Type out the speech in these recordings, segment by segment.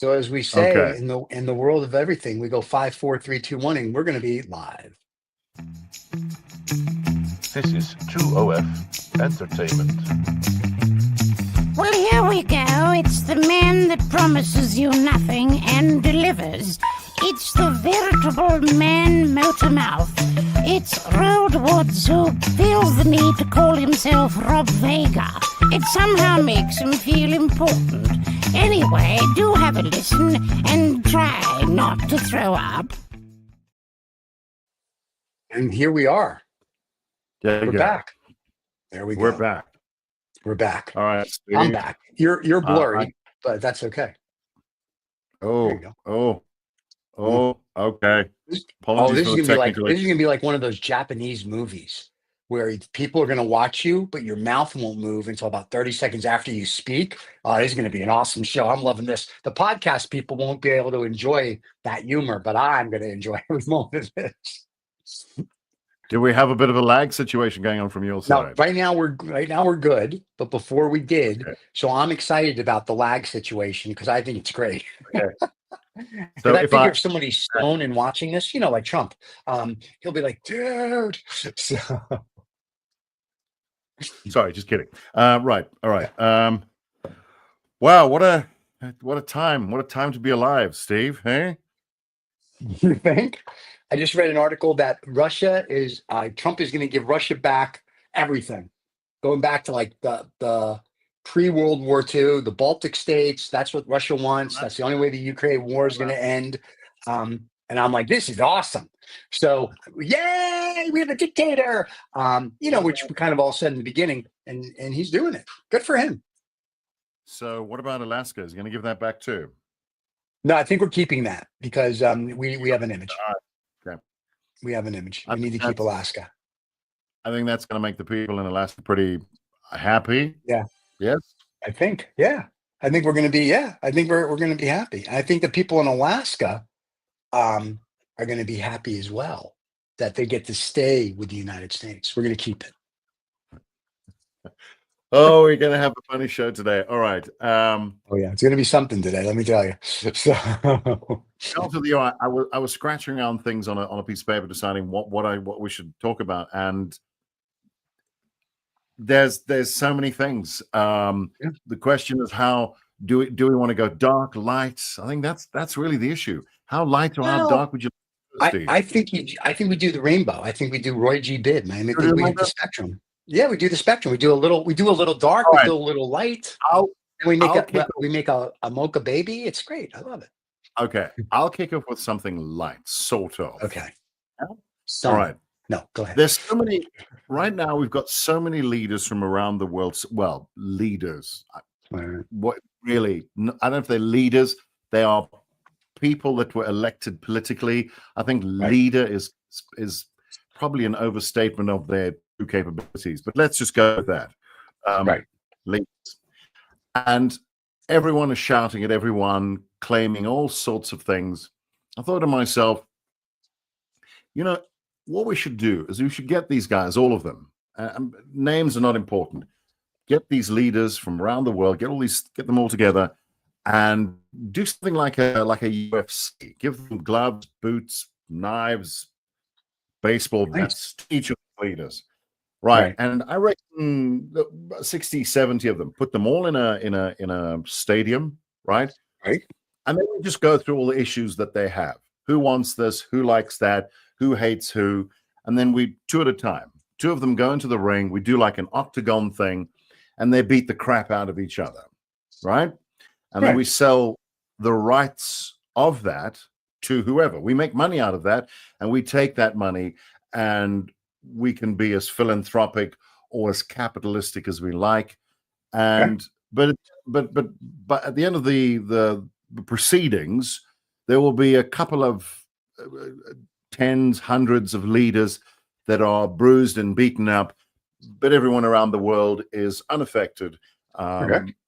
So as we say Okay. in the world of everything, we go 5, 4, 3, 2, 1, and we're going to be live. This is 2OF Entertainment. Well, here we go. It's the man that promises you nothing and delivers. It's the veritable man motor-mouth. It's Roald Woods who feels the need to call himself Rob Vega. It somehow makes him feel important. Anyway, do have a listen and try not to throw up. And here we are. There you We're go. back. There we go. We're back. We're back. All right. Steve. I'm back. You're blurry, but that's okay. Oh, There you go. okay. This Apologies is for gonna the be like technical. one of those Japanese movies where people are gonna watch you, but your mouth won't move until about 30 seconds after you speak. Oh, this is gonna be an awesome show. I'm loving this. The podcast people won't be able to enjoy that humor, but I'm gonna enjoy every moment of this. Do we have a bit of a lag situation going on from your No, side? right now we're good, but before we did, Okay. so I'm excited about the lag situation because I think it's great. Okay. So So I if figure I if somebody's stoned and watching this, like Trump, he'll be like, dude. So, sorry, just kidding. Right. All right. Wow, what a time. What a time to be alive, Steve. Hey? you think? I just read an article that Trump is going to give Russia back everything, going back to like the pre-World War II, the Baltic states. That's what Russia wants. That's the only way the Ukraine war is going to end. And I'm like, this is awesome. So, yay, we have a dictator. Which we kind of all said in the beginning, and he's doing it. Good for him. So what about Alaska? Is he going to give that back too? No, I think we're keeping that because we have an image. Okay. We have an image. I We need to think keep Alaska. I think that's going to make the people in Alaska pretty happy. Yeah. Yes. I think. Yeah. I think we're going to be. Yeah. I think we're going to be happy. I think the people in Alaska are going to be happy as well that they get to stay with the United States. We're going to keep it. Oh, we're going to have a funny show today. All right. Oh yeah, it's going to be something today. Let me tell you. So, Also, I was scratching around things on a piece of paper, deciding what we should talk about, and there's so many things. The question is how do we want to go dark, light? I think that's really the issue. How light or how dark would you? I think we do the rainbow. I think we do Roy G. Biv, man. I think we hit the spectrum. Yeah, we do the spectrum. We do a little dark. All we right. do a little light. I'll And we make kick a mocha baby. It's great. I love it. Okay, I'll kick off with something light, sort of. Okay. All right. No, go ahead. There's so many right now. We've got so many leaders from around the world. Well, leaders. What really? I don't know if they're leaders. They are people that were elected politically. I think leader is probably an overstatement of their true capabilities. But let's just go with that. Leaders. And everyone is shouting at everyone, claiming all sorts of things. I thought to myself, what we should do is we should get these guys, all of them. Names are not important. Get these leaders from around the world, get them all together, and do something like a UFC. Give them gloves, boots, knives, baseball bats. Each of the leaders. Right. And I reckon 60, 70 of them, put them all in a stadium, right? Right. And then we just go through all the issues that they have. Who wants this? Who likes that? Who hates who? And then we, two at a time, two of them go into the ring. We do like an octagon thing, and they beat the crap out of each other, right? And then we sell the rights of that to whoever. We make money out of that, and we take that money and we can be as philanthropic or as capitalistic as we like, and but at the end of the proceedings, there will be a couple of tens, hundreds of leaders that are bruised and beaten up, but everyone around the world is unaffected,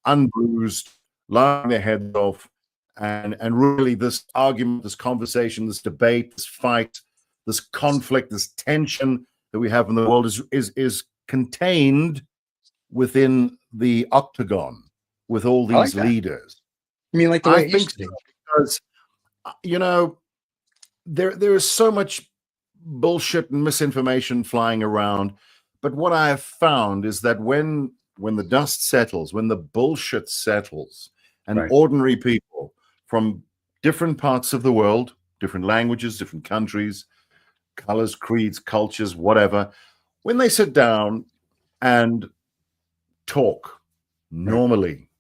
unbruised, lying their heads off, and really this argument, this conversation, this debate, this fight, this conflict, this tension that we have in the world is contained within the octagon with all these leaders. I mean, like the I way it think used to be. so, because you know there is so much bullshit and misinformation flying around. But what I have found is that when the dust settles, when the bullshit settles, and Right. ordinary people from different parts of the world, different languages, different countries, colors, creeds, cultures, whatever, when they sit down and talk Right. normally,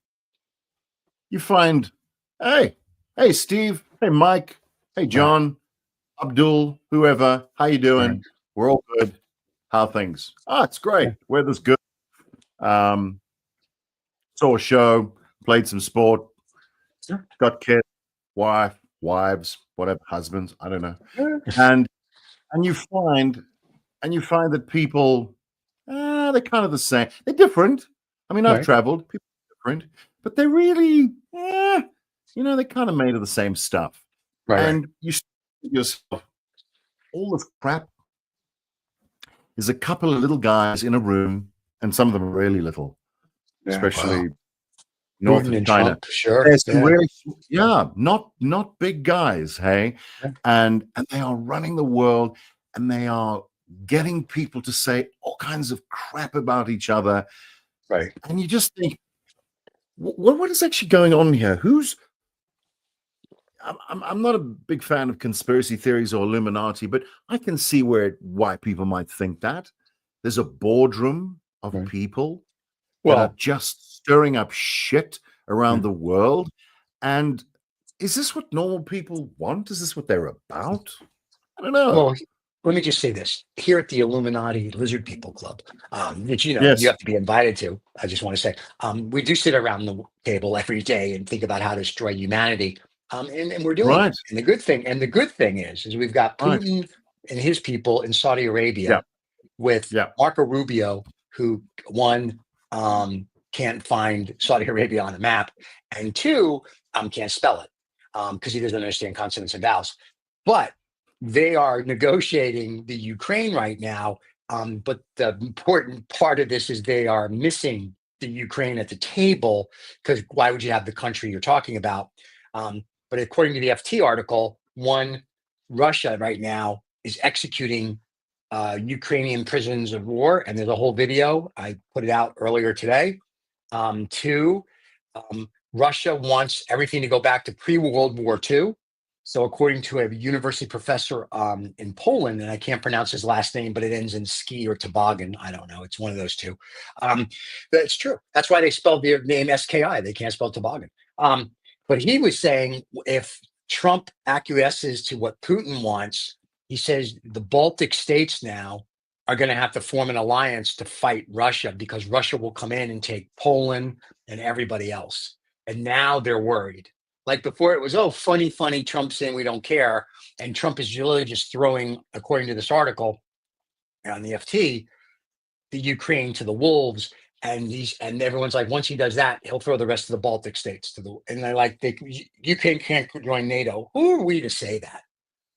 you find, hey, Steve, hey, Mike, hey, Right. John, Abdul, whoever, how you Right. doing? We're all good. How things? Ah, it's great. Yeah. Weather's good. Um, saw a show, played some sport, Sure. got kids, wives, whatever, husbands, I don't know. Yeah. And and you find that people, they're kind of the same. They're different. I mean, I've Right. traveled, people are different, but they're really, they're kind of made of the same stuff. Right. Right. And you say to yourself, all this crap is a couple of little guys in a room, and some of them are really little, Yeah. especially Wow. north Putin of and China. Trump. Sure. There's some Yeah. really, not big guys, hey, Yeah. and they are running the world, and they are getting people to say all kinds of crap about each other, Right. and you just think, what is actually going on here? I'm not a big fan of conspiracy theories or Illuminati, but I can see why people might think that. There's a boardroom of Right. people that are Well, just stirring up shit yeah. around the world. And is this what normal people want? Is this what they're about? I don't know. Well, let me just say this. Here at the Illuminati Lizard People Club, which you Yes. have to be invited to, I just want to say, we do sit around the table every day and think about how to destroy humanity. And we're doing it. Right. And the good thing is we've got Right. Putin and his people in Saudi Yeah. Arabia with Yeah. Marco Rubio, who one can't find Saudi Arabia on a map, and two can't spell it because he doesn't understand consonants and vowels. But they are negotiating the Ukraine right now. But the important part of this is they are missing the Ukraine at the table because why would you have the country you're talking about? But according to the FT article, Russia right now is executing Ukrainian prisoners of war, and there's a whole video. I put it out earlier today. Two, Russia wants everything to go back to pre-World War II. So, according to a university professor in Poland, and I can't pronounce his last name, but it ends in ski or toboggan. I don't know. It's one of those two. That's true. That's why they spelled their name SKI. They can't spell toboggan. But he was saying if Trump acquiesces to what Putin wants, he says the Baltic states now are going to have to form an alliance to fight Russia because Russia will come in and take Poland and everybody else. And now they're worried. Like before, it was, oh, funny, Trump saying we don't care. And Trump is really just throwing, according to this article on the FT, the Ukraine to the wolves. And everyone's like, once he does that, he'll throw the rest of the Baltic states to the. And they're like, Ukraine can't join NATO. Who are we to say that?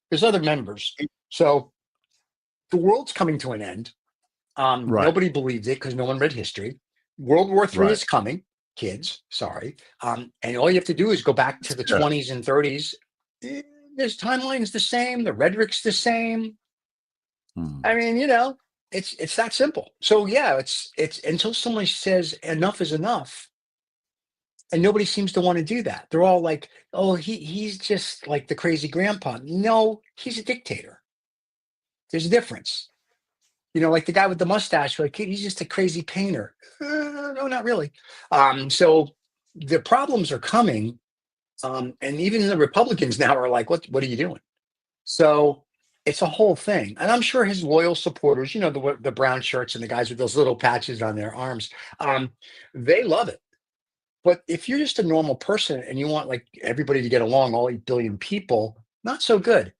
There's other members. So the world's coming to an end. Right. Nobody believes it because no one read history. World War III Right. is coming, kids. Sorry. And all you have to do is go back to the 20s and 30s. This timeline's the same. The rhetoric's the same. I mean, it's that simple. So yeah, it's until someone says enough is enough, and nobody seems to want to do that. They're all like, oh, he's just like the crazy grandpa. No, he's a dictator. There's a difference. Like the guy with the mustache, like he's just a crazy painter. No, not really. So the problems are coming, and even the Republicans now are like, "What are you doing?" So it's a whole thing, and I'm sure his loyal supporters, the brown shirts and the guys with those little patches on their arms, they love it. But if you're just a normal person and you want like everybody to get along, all 8 billion people, not so good.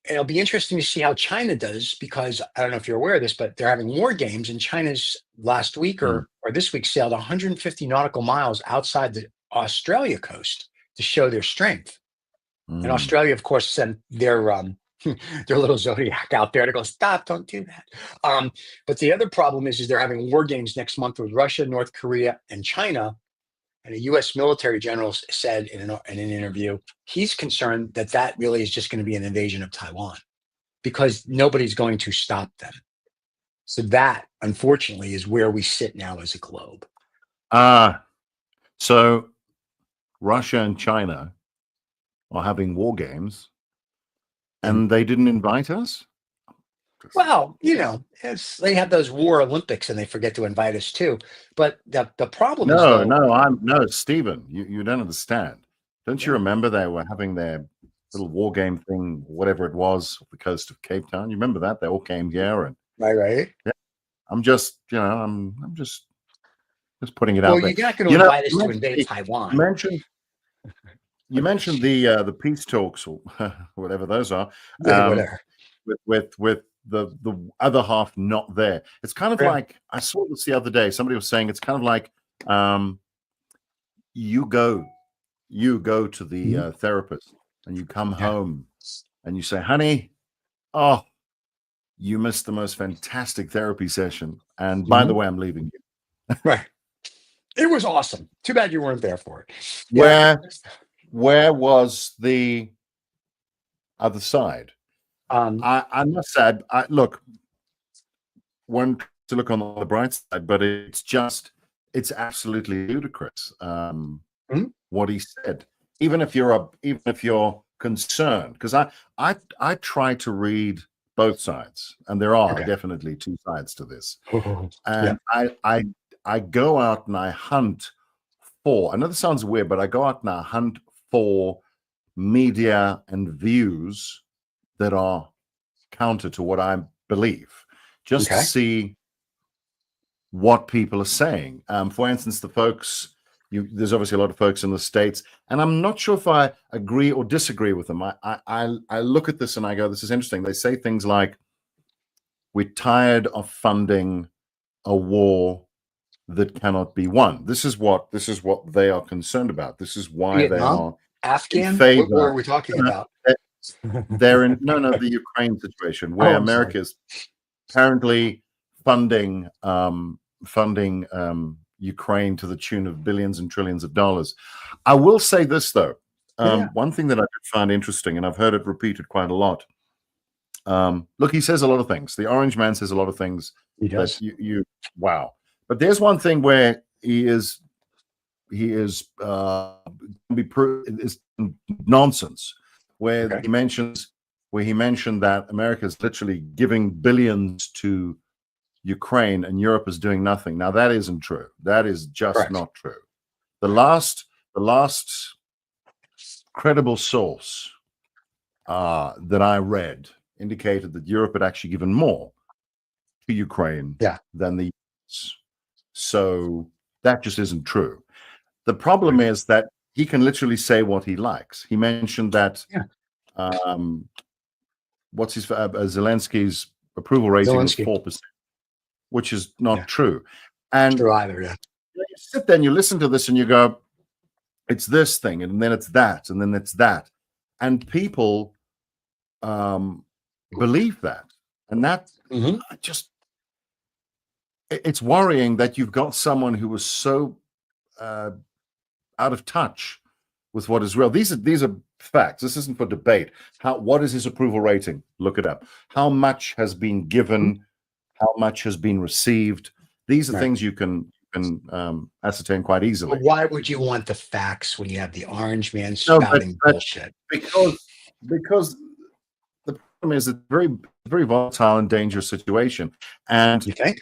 It'll be interesting to see how China does because I don't know if you're aware of this, but they're having war games, and China's last week or this week sailed 150 nautical miles outside the Australia coast to show their strength. And Australia, of course, sent their little zodiac out there to go, stop, don't do that. But the other problem is they're having war games next month with Russia, North Korea, and China. And a U.S. military general said in an interview, he's concerned that that really is just going to be an invasion of Taiwan because nobody's going to stop them. So that, unfortunately, is where we sit now as a globe. So Russia and China are having war games, and they didn't invite us? Well, they have those War Olympics and they forget to invite us too. But the problem is, No, though, no, Stephen, you don't understand. Don't you remember they were having their little war game thing, whatever it was, off the coast of Cape Town? You remember that? They all came here, and right? yeah, I'm just, I'm just putting it Well, out there. you're not going to invite us to invade You Taiwan. mentioned the peace talks or whatever those are. Whatever. With the other half not there. It's kind of like, I saw this the other day. Somebody was saying it's kind of like you go to the therapist and you come home and you say, honey, oh, you missed the most fantastic therapy session. And by the way, I'm leaving you. Right. It was awesome. Too bad you weren't there for it. Where was the other side? I must say, look, one to look on the bright side, but it's absolutely ludicrous what he said. Even if you're concerned, because I try to read both sides, and there are definitely two sides to this. And I go out and I hunt for. I know this sounds weird, but I go out and I hunt for media and views that are counter to what I believe, just to see what people are saying. For instance, the folks, there's obviously a lot of folks in the States, and I'm not sure if I agree or disagree with them. I look at this and I go, this is interesting. They say things like, we're tired of funding a war that cannot be won. This is what they are concerned about. This is why they are Afghan. in favor. What war are we talking about? They're in the Ukraine situation where America is apparently funding Ukraine to the tune of billions and trillions of dollars. I will say this though, one thing that I found interesting, and I've heard it repeated quite a lot. Look, he says a lot of things. The Orange Man says a lot of things. He does. You wow. But there's one thing where he is nonsense. Where he mentioned that America is literally giving billions to Ukraine and Europe is doing nothing. Now that isn't true. That is just not true. The last credible source that I read indicated that Europe had actually given more to Ukraine than the US. So that just isn't true. The problem is that he can literally say what he likes. He mentioned that Zelensky's approval rating was 4%, which is not true. And true either, you sit there and you listen to this and you go, it's this thing, and then it's that, and then it's that. And people believe that. And that it's worrying that you've got someone who was so out of touch with what is real. These are facts. This isn't for debate. What is his approval rating? Look it up. How much has been given? How much has been received? These are things you can ascertain quite easily. But why would you want the facts when you have the Orange Man spouting bullshit? Because the problem is it's a very, very volatile and dangerous situation. And you think?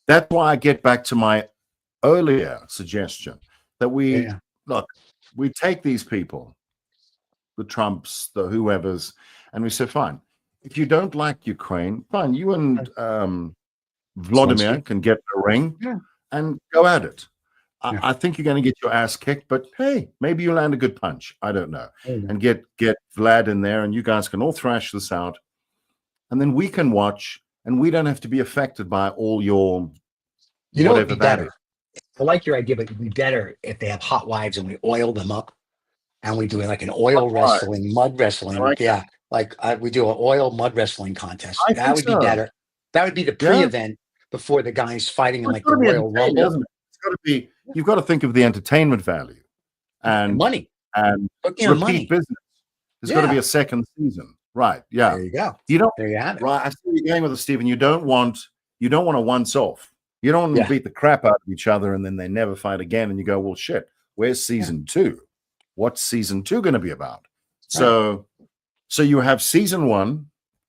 That's why I get back to my earlier suggestion that we take these people, the Trumps, the whoever's, and we say, fine, if you don't like Ukraine, fine, you and Vladimir can get the ring and go at it. I think you're going to get your ass kicked, but hey, maybe you land a good punch. I don't know. And get Vlad in there, and you guys can all thrash this out. And then we can watch, and we don't have to be affected by all your whatever that is. I like your idea, but it'd be better if they have hot wives and we oil them up and we do like an oil wrestling, mud wrestling. We do an oil mud wrestling contest. That would be better. That would be the pre-event before the guys fighting in like the Royal Rumble. It's got to be. you've got to think of the entertainment value and money. repeat Money. business. There's got to be a second season, right? Yeah. There you go. You don't. There you have it. Right. I see you're going with it, Stephen. You don't want a once off. You don't want to beat the crap out of each other and then they never fight again. And you go, well, shit, where's season 2? What's season 2 going to be about? So you have season 1,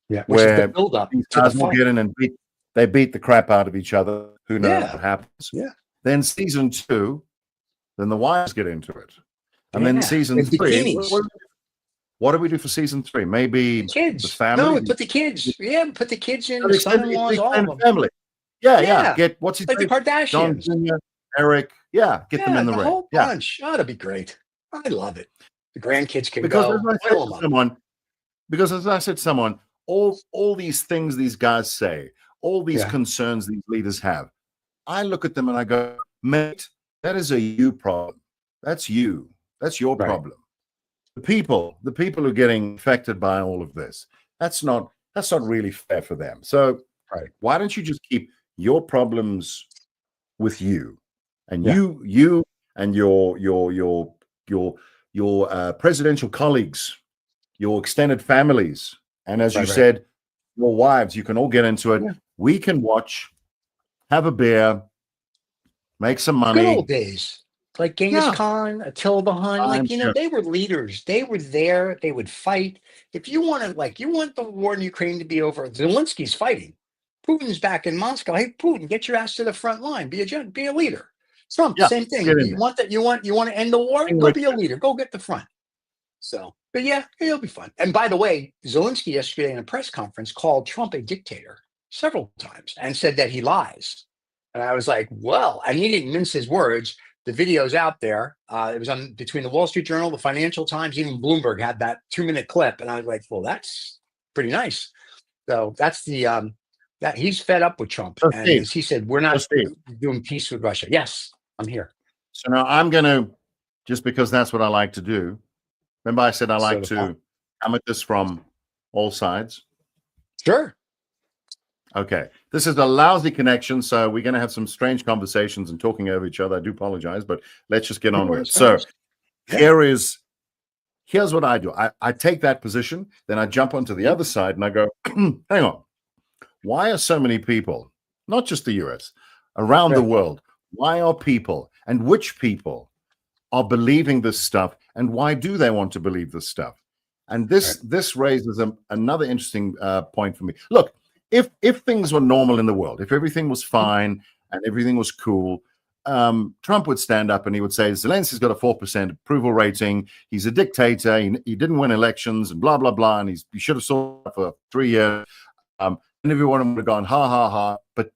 which where is the build up these to guys the will fight. get in and beat the crap out of each other. Who knows what happens? Yeah. Then season 2, then the wives get into it. And then season With 3. bikinis. What do we do for season 3? Maybe kids. the family. No, we put the kids. Yeah, we put the kids in, the son-in-laws, all of them. Family. Yeah. Get what's his like name? the Kardashians. John Jr., Eric. Yeah, get them in the ring. Whole bunch. Oh, that'd be great. I love it. The grandkids can because go. As I said to someone, all these things these guys say, all these concerns these leaders have, I look at them and I go, mate, that is a you problem. That's you. That's your problem. The people who are getting affected by all of this, that's not really fair for them. So why don't you just keep your problems with you, and you and your presidential colleagues, your extended families, and as you said, your wives, you can all get into it. We can watch, have a beer, make some money. Good old days. Like Genghis Khan, Attila the Hun, they were leaders. They were there. They would fight. If you want the war in Ukraine to be over, Zelensky's fighting. Putin's back in Moscow. Hey, Putin, get your ass to the front line. Be a leader. Trump, same thing. You want to end the war? Go be a leader. Go get the front. So, but yeah, it'll be fun. And by the way, Zelensky yesterday in a press conference called Trump a dictator several times and said that he lies. And I was like, well, and he didn't mince his words. The video's out there. It was on between the Wall Street Journal, the Financial Times, even Bloomberg had that 2-minute clip. And I was like, well, that's pretty nice. So that's the that he's fed up with Trump. And as he said, we're not doing peace with Russia. Yes, I'm here. So now I'm going to, just because that's what I like to do. Remember I said I like to come at this from all sides? Sure. Okay. This is a lousy connection, so we're going to have some strange conversations and talking over each other. I do apologize, but let's just get on with it. So here's what I do. I take that position, then I jump onto the other side and I go, hang on. Why are so many people, not just the US, around the world, why are people and which people are believing this stuff, and why do they want to believe this stuff? And this raises another interesting point for me. Look, if things were normal in the world, if everything was fine and everything was cool, Trump would stand up and he would say, Zelensky's got a 4% approval rating. He's a dictator. He didn't win elections and blah, blah, blah. And he should have sold for 3 years. And everyone would have gone, ha, ha, ha. But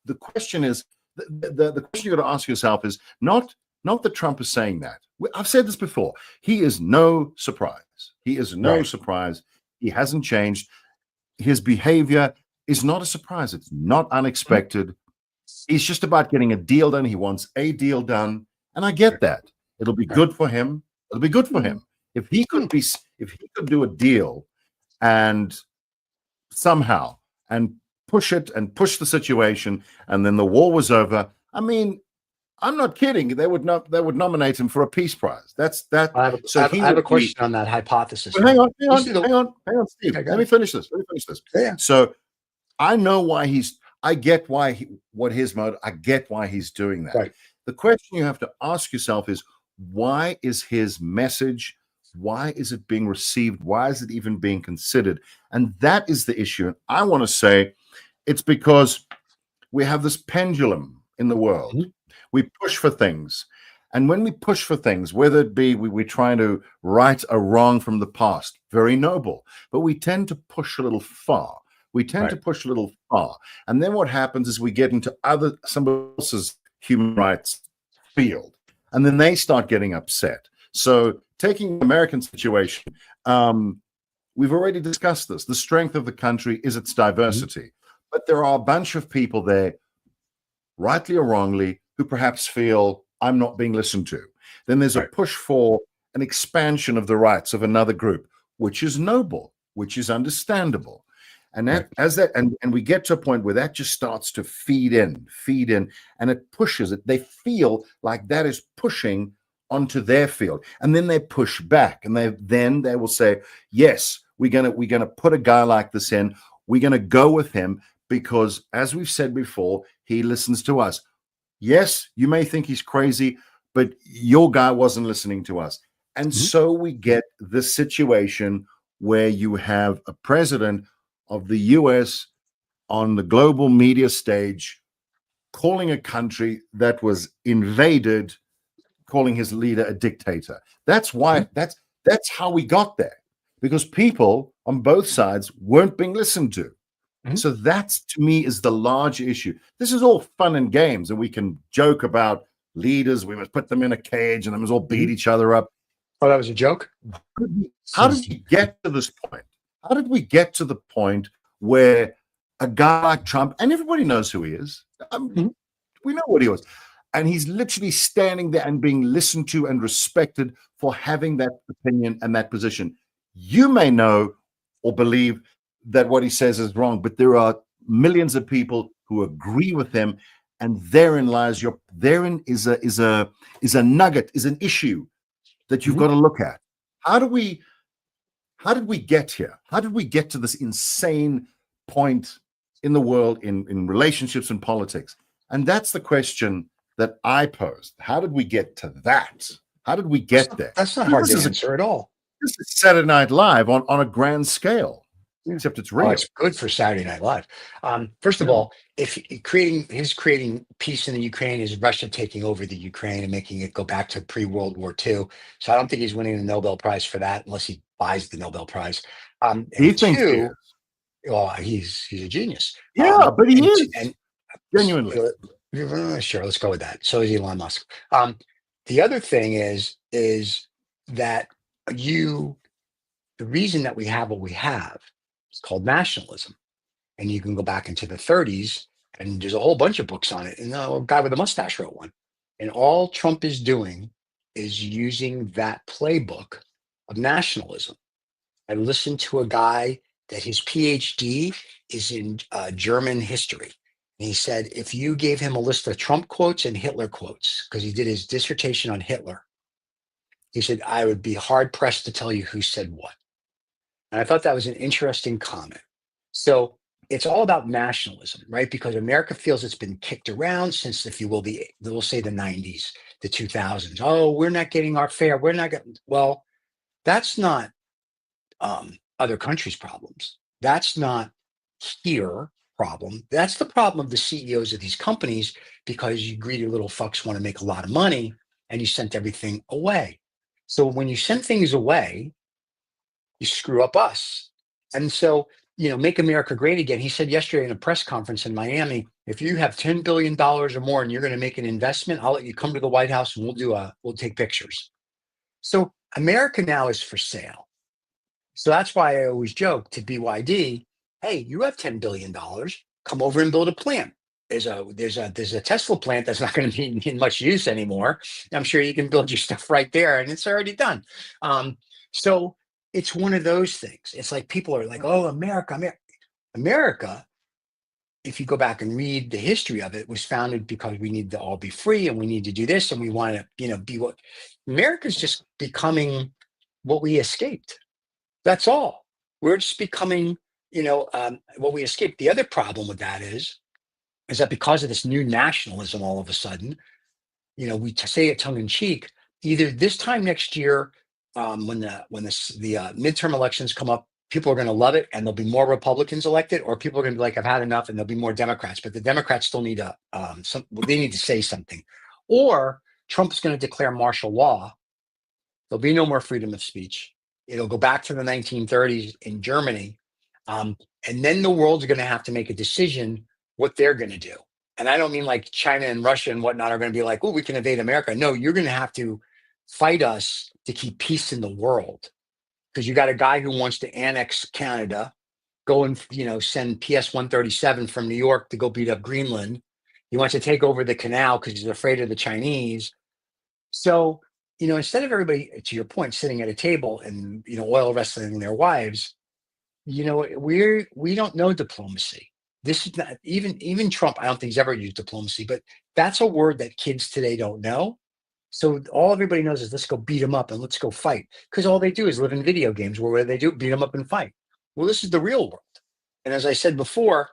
the question is, the question you got to ask yourself is not that Trump is saying that. I've said this before. He is no surprise. He is no surprise. He hasn't changed. His behavior is not a surprise. It's not unexpected. He's just about getting a deal done. He wants a deal done. And I get that. It'll be good for him. It'll be good for him. If he could do a deal and somehow and push the situation, and then the war was over. I mean, I'm not kidding. They would nominate him for a peace prize. That's that. I have a question on that hypothesis. Well, hang on, Steve. Let me finish this. Yeah. So I know why I get what his motive. I get why he's doing that. Right. The question you have to ask yourself is, why is his message? Why is it being received? Why is it even being considered? And that is the issue. And I want to say it's because we have this pendulum in the world. Mm-hmm. We push for things. And when we push for things, whether it be we're trying to right a wrong from the past, very noble, but we tend to push a little far. And then what happens is we get into somebody else's human rights field. And then they start getting upset. So taking the American situation, we've already discussed this. The strength of the country is its diversity. But there are a bunch of people there, rightly or wrongly, who perhaps feel I'm not being listened to. Then there's a push for an expansion of the rights of another group, which is noble, which is understandable. And that as that and we get to a point where that just starts to feed in, and it pushes it. They feel like that is pushing onto their field. And then they push back, and they will say, yes, we're gonna put a guy like this in. We're gonna go with him because, as we've said before, he listens to us. Yes, you may think he's crazy, but your guy wasn't listening to us. And so we get this situation where you have a president of the US on the global media stage calling a country that was invaded, calling his leader a dictator. That's why that's how we got there, because people on both sides weren't being listened to. So that's, to me, is the large issue. This is all fun and games, and we can joke about leaders. We must put them in a cage and they must all beat each other up. Oh, that was a joke? How did we get to this point? How did we get to the point where a guy like Trump, and everybody knows who he is, we know what he was, and he's literally standing there and being listened to and respected for having that opinion and that position. You may know or believe that what he says is wrong, but there are millions of people who agree with him, and therein is a nugget, is an issue that you've got to look at. How did we get here? How did we get to this insane point in the world, in relationships and politics? And that's the question that I posed. How did we get to that? How did we get there? That's not hard to answer at all. This is Saturday Night Live on a grand scale, except it's real. Oh, it's good for Saturday Night Live. First of all, if creating peace in the Ukraine is Russia taking over the Ukraine and making it go back to pre-World War II. So I don't think he's winning the Nobel Prize for that unless he buys the Nobel Prize. He thinks he is. Well, he's a genius. Yeah, but he is. And Genuinely. Sure, let's go with that. So is Elon Musk. The other thing is that the reason that we have what we have is called nationalism. And you can go back into the 30s, and there's a whole bunch of books on it. And a guy with a mustache wrote one. And all Trump is doing is using that playbook of nationalism. I listened to a guy that his PhD is in German history. And he said, if you gave him a list of Trump quotes and Hitler quotes, because he did his dissertation on Hitler, he said, I would be hard pressed to tell you who said what. And I thought that was an interesting comment. So it's all about nationalism, right? Because America feels it's been kicked around since, if you will, we'll say the 90s, the 2000s. Oh, we're not getting our fair. We're not getting, well, that's not other countries' problems. That's not here problem. That's the problem of the CEOs of these companies, because you greedy little fucks want to make a lot of money and you sent everything away. So when you send things away, you screw up us. And so, make America great again. He said yesterday in a press conference in Miami, if you have $10 billion or more and you're going to make an investment, I'll let you come to the White House and we'll take pictures. So America now is for sale. So that's why I always joke to BYD, hey, you have $10 billion, come over and build a plant. There's a Tesla plant that's not going to be in much use anymore. I'm sure you can build your stuff right there, and it's already done. So it's one of those things. It's like people are like, oh, America, if you go back and read the history of it, was founded because we need to all be free and we need to do this and we want to, be what America's just becoming what we escaped. That's all. We're just becoming, what we escaped. The other problem with that is that because of this new nationalism, all of a sudden, we say it tongue in cheek, either this time next year, when the midterm elections come up, people are going to love it and there'll be more Republicans elected, or people are going to be like, I've had enough, and there'll be more Democrats. But the Democrats still need they need to say something. Or Trump's going to declare martial law. There'll be no more freedom of speech. It'll go back to the 1930s in Germany. And then the world's going to have to make a decision what they're going to do. And I don't mean like China and Russia and whatnot are going to be like, oh, we can invade America. No, you're going to have to fight us to keep peace in the world. Because you got a guy who wants to annex Canada, go and, send PS-137 from New York to go beat up Greenland. He wants to take over the canal because he's afraid of the Chinese. So, instead of everybody, to your point, sitting at a table and, oil wrestling their wives, we don't know diplomacy. This is not even Trump. I don't think he's ever used diplomacy, but that's a word that kids today don't know. So all everybody knows is let's go beat them up and let's go fight, because all they do is live in video games where what do they do? Beat them up and fight. Well, this is the real world. And as I said before,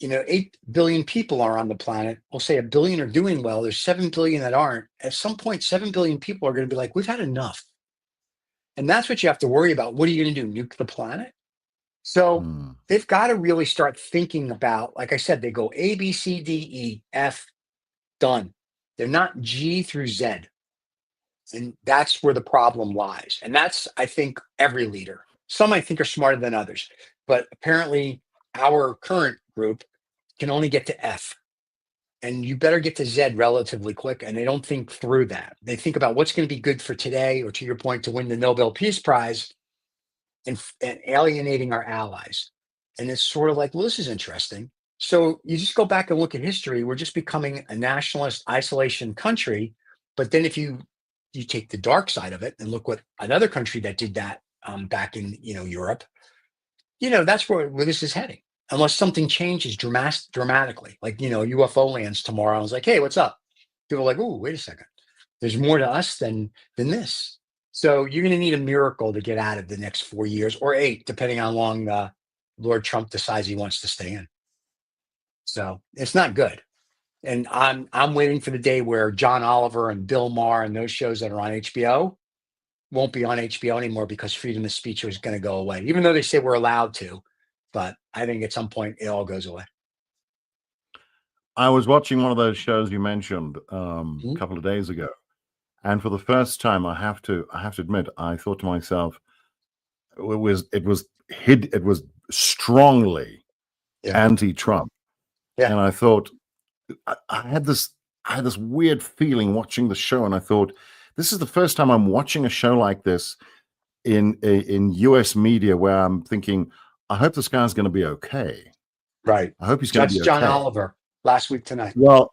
8 billion people are on the planet. We'll say a billion are doing well. There's 7 billion that aren't. At some point, 7 billion people are going to be like, we've had enough. And that's what you have to worry about. What are you going to do? Nuke the planet? So they've got to really start thinking about, like I said, they go A, B, C, D, E, F, done. They're not G through Z. And that's where the problem lies. And that's, I think, every leader. Some I think are smarter than others. But apparently our current group can only get to F. And you better get to Z relatively quick. And they don't think through that. They think about what's going to be good for today, or to your point, to win the Nobel Peace Prize, and alienating our allies. And it's sort of like, well, this is interesting. So you just go back and look at history. We're just becoming a nationalist isolation country. But then if you take the dark side of it and look what another country that did that back in Europe, that's where this is heading. Unless something changes dramatically, like UFO lands tomorrow. I was like, hey, what's up? People are like, oh, wait a second. There's more to us than this. So you're going to need a miracle to get out of the next 4 years, or 8, depending on how long Lord Trump decides he wants to stay in. So it's not good. And I'm waiting for the day where John Oliver and Bill Maher and those shows that are on HBO won't be on HBO anymore, because freedom of speech is going to go away, even though they say we're allowed to. But I think at some point it all goes away. I was watching one of those shows you mentioned a couple of days ago, and for the first time, I have to admit, I thought to myself, it was strongly anti-Trump, and I thought, I had this weird feeling watching the show, and I thought, this is the first time I'm watching a show like this in U.S. media, where I'm thinking, I hope this guy's going to be okay. Right. I hope he's going to be okay. John Oliver last week tonight. Well,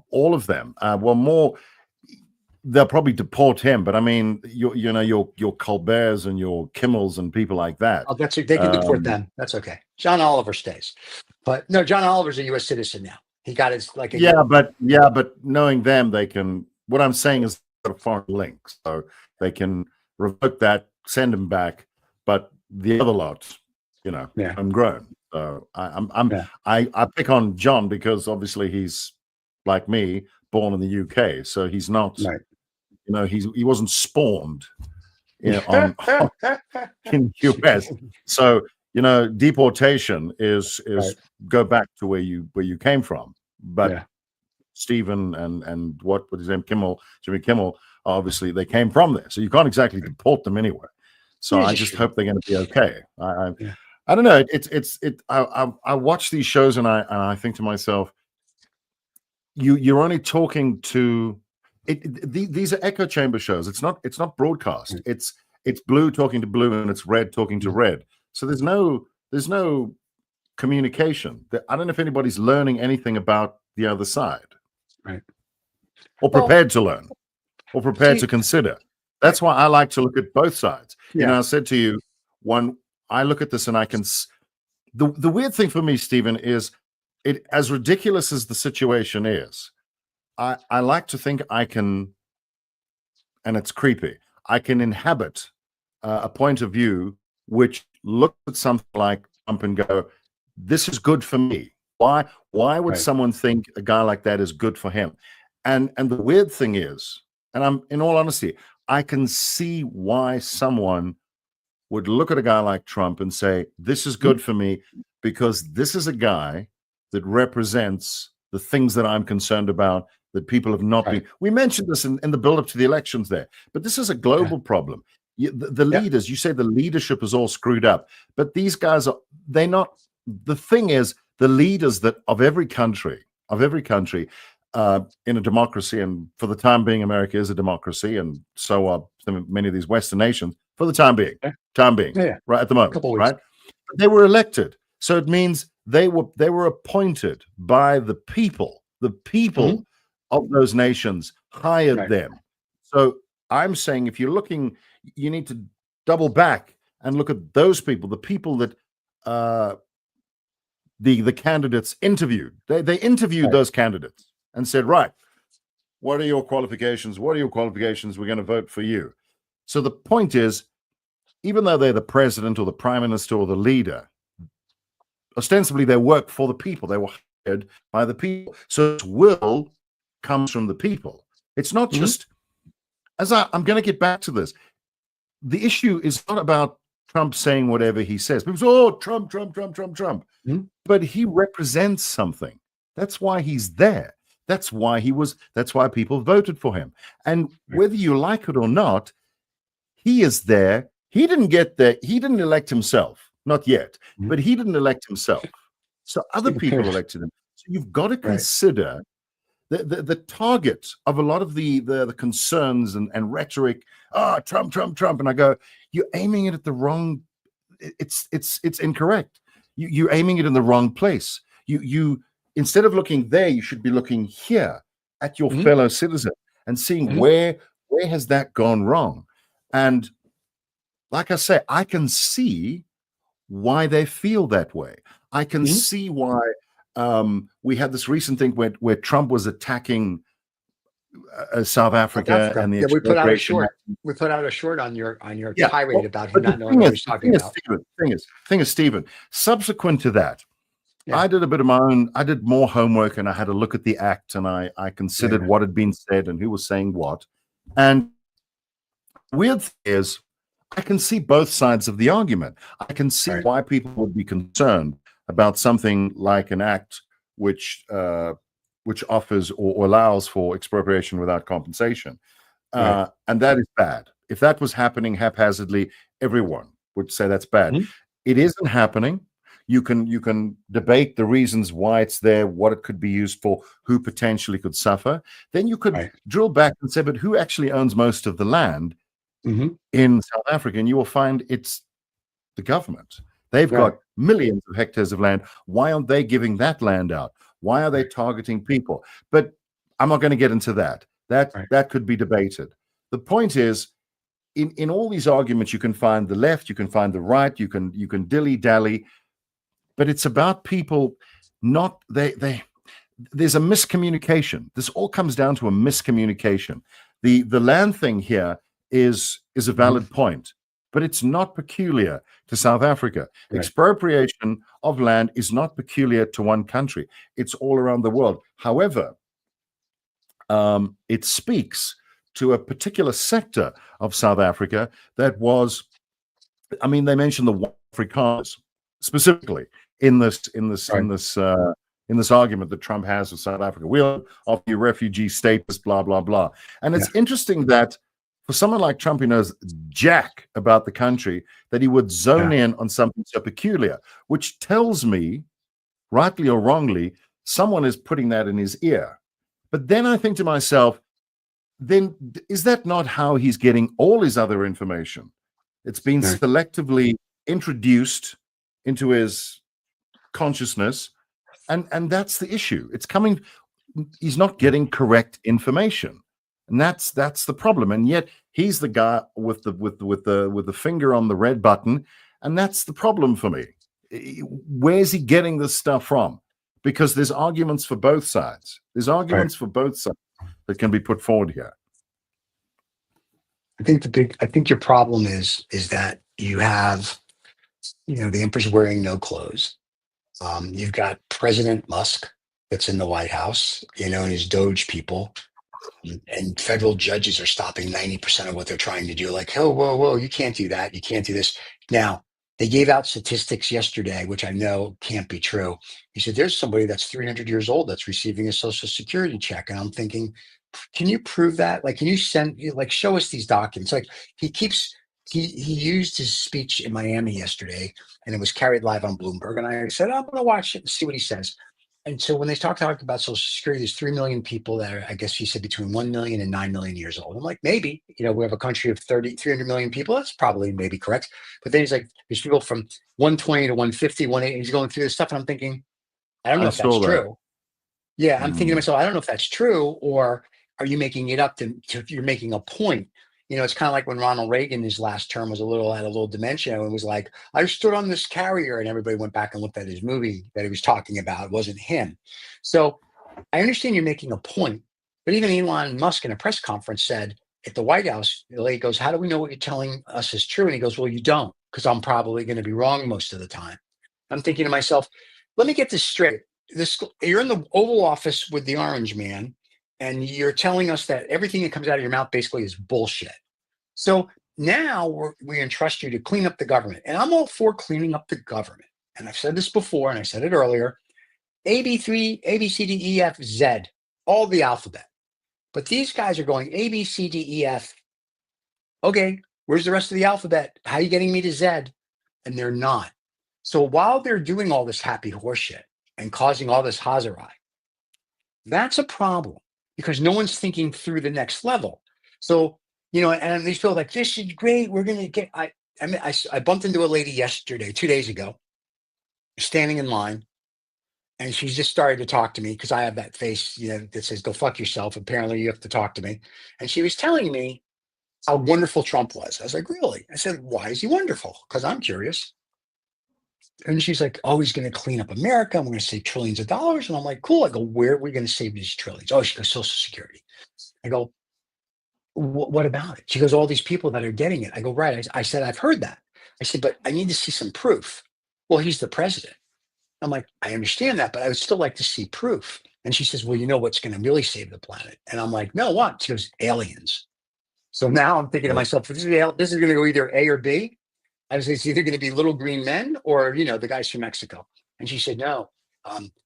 all of them. More. They'll probably deport him, but I mean, your Colberts and your Kimmels and people like that. Oh, they can deport them. That's okay. John Oliver stays, but no, John Oliver's a U.S. citizen now. He got his but knowing them, they can. What I'm saying is a foreign link, so they can revoke that, send him back. But the other lot, I'm grown. So I pick on John because obviously he's like me, born in the UK, so he's not. Right. He wasn't spawned in the US. So deportation is go back to where you came from. But Stephen and what was his name, Jimmy Kimmel, obviously they came from there. So you can't exactly deport them anywhere. So I just hope they're going to be okay. I don't know. I watch these shows and I think to myself, you're only talking to these are echo chamber shows. It's not broadcast. It's blue talking to blue and it's red talking to red. So there's no communication. I don't know if anybody's learning anything about the other side, right? Or prepared to learn, or prepared to consider. That's why I like to look at both sides. I said to you, when I look at this and I can. The weird thing for me, Stephen, is as ridiculous as the situation is. I like to think I can, and it's creepy, I can inhabit a point of view which looks at something like Trump and go, this is good for me. Why would someone think a guy like that is good for him? And the weird thing is, and I'm in all honesty, I can see why someone would look at a guy like Trump and say, this is good for me, because this is a guy that represents the things that I'm concerned about, that people have not been. We mentioned this in the build-up to the elections there, but this is a global problem. The leaders, you say the leadership is all screwed up, but these guys they're not. The thing is, the leaders of every country, in a democracy, and for the time being, America is a democracy, and so are many of these Western nations, for the time being, right at the moment, right? But they were elected. So it means they were appointed by the people. The people of those nations hired them. So I'm saying, if you're looking, you need to double back and look at those people, the people that the candidates interviewed. They interviewed those candidates and said, right, what are your qualifications? What are your qualifications? We're going to vote for you. So the point is, even though they're the president or the prime minister or the leader, ostensibly they work for the people. They were hired by the people. So its will comes from the people. It's not just, I'm going to get back to this. The issue is not about Trump saying whatever he says. People say, oh, Trump. But he represents something. That's why he's there. That's why people voted for him. And whether you like it or not, he is there. He didn't get there. He didn't elect himself. Not yet. But he didn't elect himself. So other people elected him. So you've got to consider the target of a lot of the concerns and rhetoric. Trump. And I go, you're aiming it at the wrong. It's incorrect. You're aiming it in the wrong place. You instead of looking there, you should be looking here at your fellow citizen and seeing where has that gone wrong. And like I say, I can see why they feel that way. I can see why we had this recent thing where Trump was attacking South Africa and the we put out a short. We put out a short on your tirade about him not knowing what he was talking about. Thing is, Stephen, subsequent to that, I did a bit of my own. I did more homework and I had a look at the act and I considered what had been said and who was saying what. And weird thing is, I can see both sides of the argument. I can see why people would be concerned about something like an act which offers or allows for expropriation without compensation. And that is bad. If that was happening haphazardly, everyone would say that's bad. It isn't happening. You can debate the reasons why it's there, what it could be used for, who potentially could suffer. Then you could drill back and say, but who actually owns most of the land in South Africa? And you will find it's the government. They've got millions of hectares of land. Why aren't they giving that land out? Why are they targeting people? But I'm not going to get into that. That could be debated. The point is, in all these arguments, you can find the left, you can find the right, you can dilly-dally, but it's about people not there's a miscommunication. This all comes down to a miscommunication. The land thing here is a valid point, but it's not peculiar to South Africa. Expropriation of land is not peculiar to one country. It's all around the world. However, it speaks to a particular sector of South Africa that was, I mean, they mentioned the Afrikaners specifically in this argument that Trump has with South Africa. We'll offer you refugee status, blah, blah, blah. And it's interesting that for someone like Trump who knows jack about the country, that he would zone in on something so peculiar, which tells me, rightly or wrongly, someone is putting that in his ear. But then I think to myself, then is that not how he's getting all his other information? It's been selectively introduced into his consciousness, and that's the issue. It's coming. He's not getting correct information. And that's the problem. And yet he's the guy with the finger on the red button, and that's the problem for me. Where's he getting this stuff from? Because there's arguments for both sides. There's arguments for both sides that can be put forward here. I think your problem is that you have, the emperor's wearing no clothes. You've got President Musk that's in the White House, and his Doge people. And federal judges are stopping 90% of what they're trying to do. Like, oh, whoa, you can't do that. You can't do this. Now, they gave out statistics yesterday, which I know can't be true. He said, there's somebody that's 300 years old that's receiving a Social Security check. And I'm thinking, can you prove that? Like, can you show us these documents? Like, he used his speech in Miami yesterday, and it was carried live on Bloomberg. And I said, I'm going to watch it and see what he says. And so when they talk about Social Security, there's 3 million people that are, I guess he said, between 1 million and 9 million years old. I'm like, maybe, we have a country of 300 million people. That's probably maybe correct. But then he's like, there's people from 120 to 150, 180. He's going through this stuff. And I'm thinking, I don't know if that's true. Yeah, I'm thinking to myself, I don't know if that's true, or are you making it up you're making a point? it's kind of like when Ronald Reagan, his last term, was had a little dementia and was like, I stood on this carrier, and everybody went back and looked at his movie that he was talking about. It wasn't him. So I understand you're making a point, but even Elon Musk in a press conference said at the White House, the lady goes, how do we know what you're telling us is true? And he goes, well, you don't, because I'm probably going to be wrong most of the time. I'm thinking to myself, let me get this straight. You're in the Oval Office with the orange man, and you're telling us that everything that comes out of your mouth basically is bullshit. So now we entrust you to clean up the government. And I'm all for cleaning up the government. And I've said this before, and I said it earlier, AB3, A, B, C, D, E, F, Z, all the alphabet. But these guys are going A, B, C, D, E, F. Okay, where's the rest of the alphabet? How are you getting me to Z? And they're not. So while they're doing all this happy horseshit and causing all this hazarai, that's a problem because no one's thinking through the next level. So, and these people are like, this is great. We're going to get, I bumped into a lady 2 days ago, standing in line. And she just started to talk to me because I have that face, that says, go fuck yourself. Apparently you have to talk to me. And she was telling me how wonderful Trump was. I was like, really? I said, why is he wonderful? Because I'm curious. And she's like, oh, he's going to clean up America. I'm going to save trillions of dollars. And I'm like, cool. I go, where are we going to save these trillions? Oh, she goes, Social Security. I go, what about it? She goes, all these people that are getting it. I go, right. I said, I've heard that. I said, but I need to see some proof. Well, he's the president. I'm like, I understand that, but I would still like to see proof. And she says, well, you know what's going to really save the planet? And I'm like, no, what? She goes, aliens. So now I'm thinking to myself, this is going to go either A or B. I was it's either going to be little green men or, the guys from Mexico. And she said, no,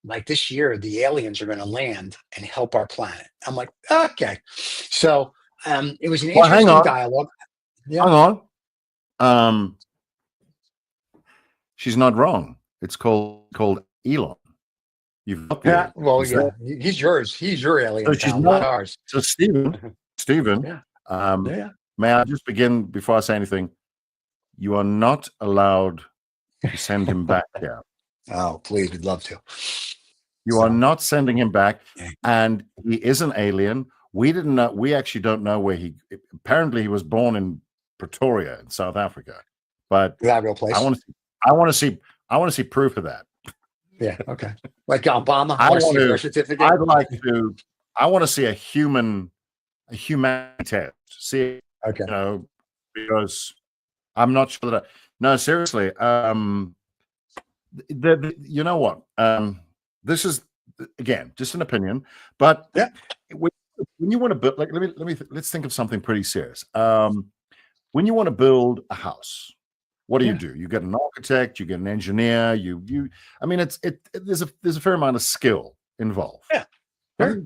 like this year, the aliens are going to land and help our planet. I'm like, okay. So it was an interesting dialogue. Yeah. Hang on. She's not wrong. It's called Elon. Well, yeah. He's yours. He's your alien. So she's not ours. So Stephen, yeah. May I just begin before I say anything? You are not allowed to send him back there. Oh, please, we'd love to. You are not sending him back, and he is an alien. We didn't know. We actually don't know where apparently he was born in Pretoria in South Africa, but that real place. I want to see proof of that. Yeah. Okay. Like Obama. I want to see a birth certificate. I want to see a human test. See. Okay. Because I'm not sure that. No, seriously. You know what? This is again just an opinion, but when you want to build, like, let's think of something pretty serious. When you want to build a house, what do? You get an architect, you get an engineer, I mean, there's a fair amount of skill involved. Yeah. Sure.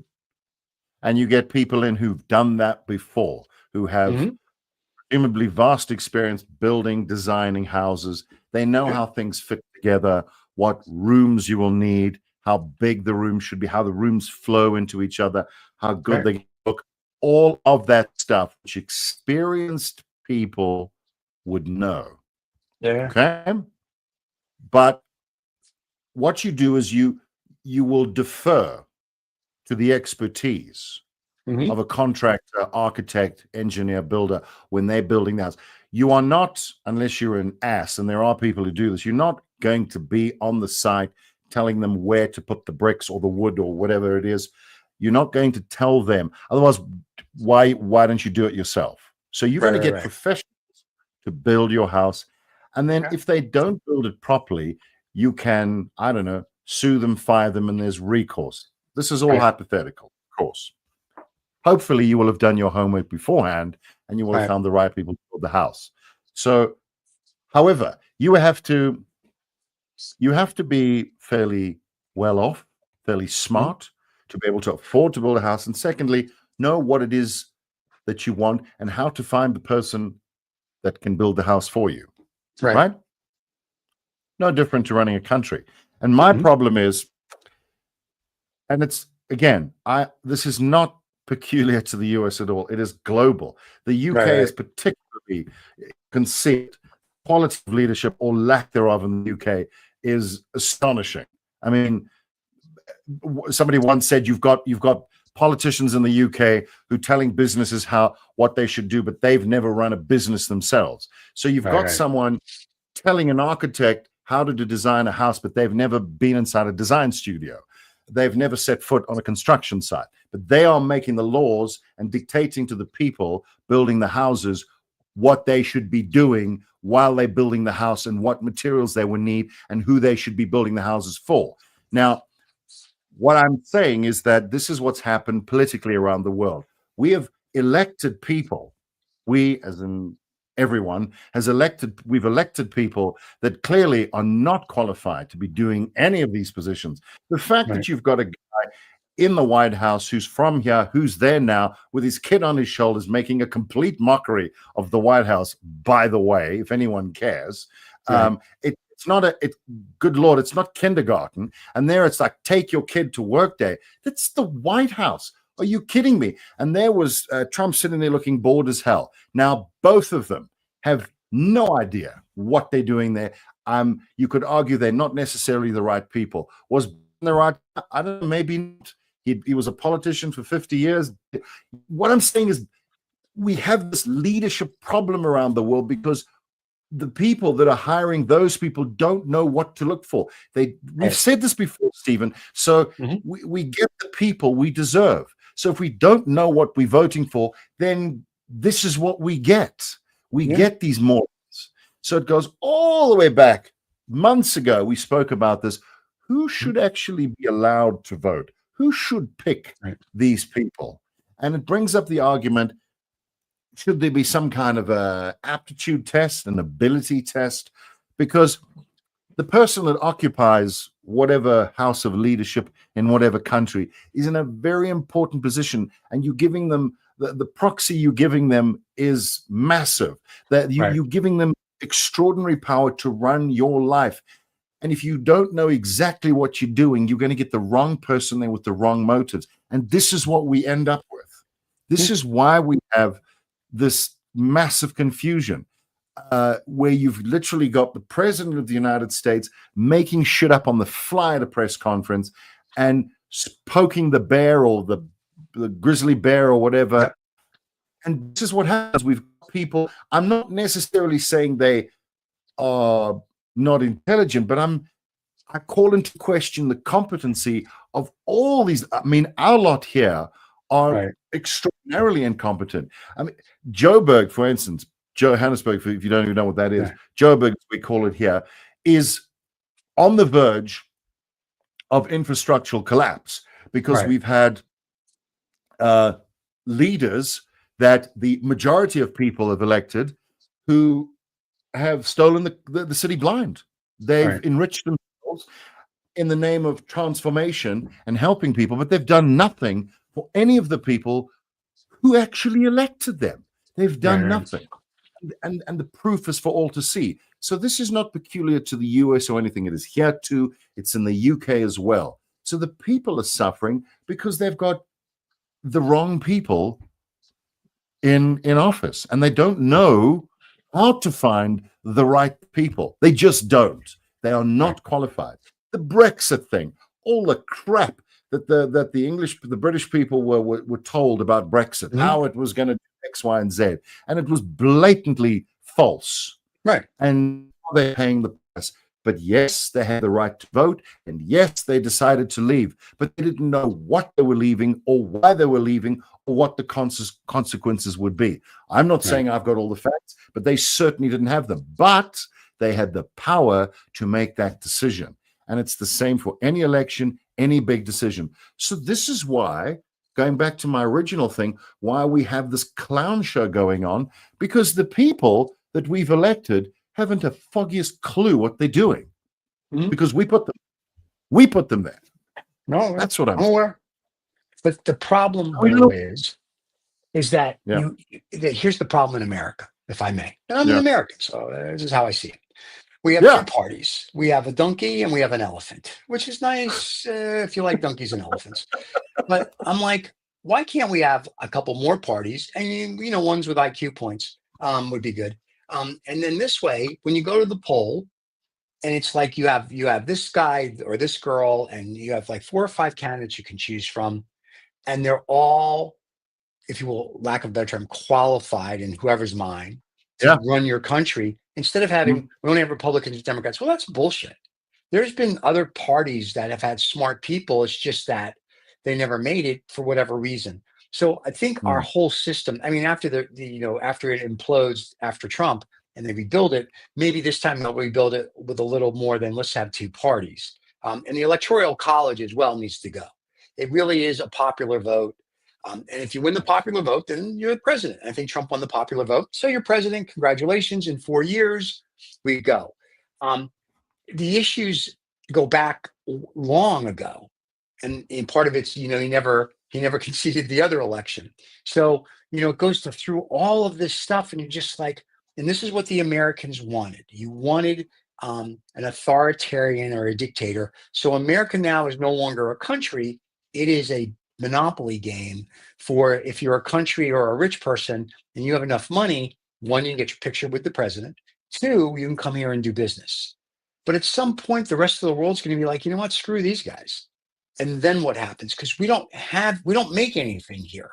And you get people in who've done that before, who have presumably vast experience building, designing houses. They know how things fit together, what rooms you will need, how big the room should be, how the rooms flow into each other, how good they look, all of that stuff which experienced people would know. Yeah. Okay. But what you do is you will defer to the expertise of a contractor, architect, engineer, builder when they're building the house. You are not, unless you're an ass, and there are people who do this, you're not going to be on the site telling them where to put the bricks or the wood or whatever it is. You're not going to tell them. Otherwise, why don't you do it yourself? So you're going to get professionals to build your house. And then if they don't build it properly, you can, I don't know, sue them, fire them, and there's recourse. This is all hypothetical, of course. Hopefully you will have done your homework beforehand and you will have found the right people to build the house. So, however, you have to be fairly well off, fairly smart to be able to afford to build a house. And secondly, know what it is that you want and how to find the person that can build the house for you. Right? No different to running a country. And my problem is, and it's, again, this is not peculiar to the US at all. It is global. The UK is particularly conceived. Quality of leadership or lack thereof in the UK is astonishing. I mean, somebody once said you've got politicians in the UK who telling businesses what they should do, but they've never run a business themselves. So you've got someone telling an architect how to design a house, but they've never been inside a design studio. They've never set foot on a construction site, but they are making the laws and dictating to the people building the houses what they should be doing while they're building the house and what materials they will need and who they should be building the houses for. Now, what I'm saying is that this is what's happened politically around the world. We have elected people. We, as in everyone, we've elected people that clearly are not qualified to be doing any of these positions. The fact that you've got a guy in the White House who's from here, who's there now with his kid on his shoulders, making a complete mockery of the White House, by the way, if anyone cares. It's not good Lord, it's not kindergarten. And there it's like, take your kid to work day. That's the White House. Are you kidding me? And there was Trump sitting there looking bored as hell. Now, both of them have no idea what they're doing there. You could argue they're not necessarily the right people. Was the right? I don't know, maybe not. He was a politician for 50 years. What I'm saying is we have this leadership problem around the world because the people that are hiring those people don't know what to look for. We've said this before, Stephen. So we get the people we deserve. So if we don't know what we're voting for, then this is what we get. We get these morons. So it goes all the way back. Months ago, we spoke about this. Who should actually be allowed to vote? Who should pick these people? And it brings up the argument, should there be some kind of a aptitude test, an ability test? Because the person that occupies whatever house of leadership in whatever country is in a very important position, and you're giving them the proxy you're giving them is massive. That you're giving them extraordinary power to run your life. And if you don't know exactly what you're doing, you're going to get the wrong person there with the wrong motives. And this is what we end up with. This is why we have this massive confusion where you've literally got the president of the United States making shit up on the fly at a press conference and poking the bear or the grizzly bear or whatever. And this is what happens. We've got people, I'm not necessarily saying they are not intelligent, but I call into question the competency of all these. I mean, our lot here are extraordinarily incompetent. I mean, Joburg, for instance, Johannesburg, if you don't even know what that is, Joburg, as we call it here, is on the verge of infrastructural collapse because we've had leaders that the majority of people have elected who have stolen the city blind. They've enriched themselves in the name of transformation and helping people, but they've done nothing for any of the people who actually elected them. They've done nothing. And the proof is for all to see. So this is not peculiar to the US or anything. It is here too. It's in the UK as well. So the people are suffering because they've got the wrong people in office, and they don't know how to find the right people. They just don't. They are not qualified. The Brexit thing, all the crap that the British people were told about Brexit, how it was going to do X, Y, and Z, and it was blatantly false. And they're paying the price. But yes, they had the right to vote, and yes, they decided to leave, but they didn't know what they were leaving or why they were leaving or what the consequences would be. I'm not saying I've got all the facts, but they certainly didn't have them. But they had the power to make that decision. And it's the same for any election, any big decision. So this is why, going back to my original thing, why we have this clown show going on, because the people that we've elected haven't a foggiest clue what they're doing because we put them there. No, that's what I'm aware. But the problem though is that here's the problem in America, if I may. And I'm an American, so this is how I see it. We have two parties. We have a donkey and we have an elephant, which is nice if you like donkeys and elephants. But I'm like, why can't we have a couple more parties? And you know, ones with IQ points would be good. And then this way, when you go to the poll, and it's like you have this guy or this girl, and you have like 4 or 5 candidates you can choose from. and they're all, if you will, lack of a better term, qualified in whoever's mind to Yeah. run your country. Instead of having, we only have Republicans and Democrats. Well, that's bullshit. There's been other parties that have had smart people. It's just that they never made it for whatever reason. So I think our whole system, I mean, after after it implodes after Trump and they rebuild it, maybe this time they'll rebuild it with a little more than let's have two parties. And the electoral college as well needs to go. It really is a popular vote. And if you win the popular vote, then you're the president. I think Trump won the popular vote. So you're president. Congratulations. In 4 years, we go. The issues go back long ago. And part of it's, he never conceded the other election. So, it goes through all of this stuff. And you're just like, and this is what the Americans wanted. You wanted an authoritarian or a dictator. So America now is no longer a country. It is a monopoly game for, if you're a country or a rich person and you have enough money, one, you can get your picture with the president. Two, you can come here and do business. But at some point, the rest of the world's going to be like, you know what, screw these guys. And then what happens? Because we don't make anything here.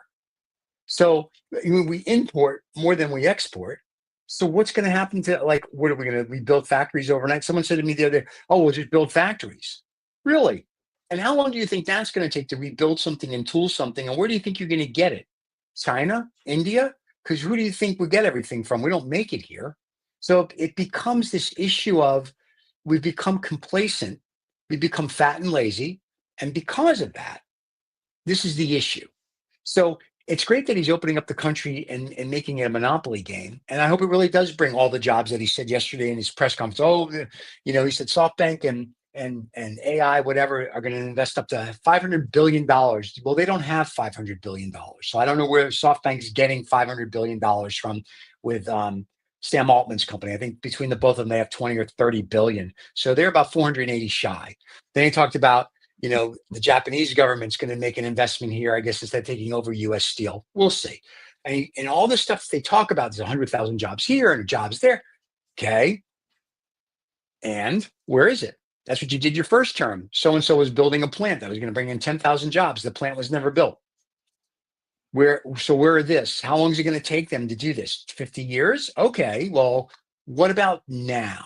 So we import more than we export. So what's going to happen to, like, what are we going to rebuild factories overnight? Someone said to me the other day, oh, we'll just build factories. Really? And how long do you think that's going to take to rebuild something and tool something? And where do you think you're going to get it? China? India? Because who do you think we get everything from? We don't make it here. So it becomes this issue of we've become complacent. We become fat and lazy. And because of that, this is the issue. So it's great that he's opening up the country and making it a monopoly game. And I hope it really does bring all the jobs that he said yesterday in his press conference. Oh, he said SoftBank and AI, whatever, are going to invest up to $500 billion. Well, they don't have $500 billion. So I don't know where SoftBank's getting $500 billion from with Sam Altman's company. I think between the both of them, they have 20 or 30 billion. So they're about 480 shy. Then he talked about, the Japanese government's going to make an investment here, I guess, instead of taking over U.S. Steel. We'll see. And all the stuff they talk about, there's 100,000 jobs here and jobs there. Okay. And where is it? That's what you did your first term. So-and-so was building a plant that was going to bring in 10,000 jobs. The plant was never built. Where are this? How long is it going to take them to do this? 50 years? Okay. Well, what about now?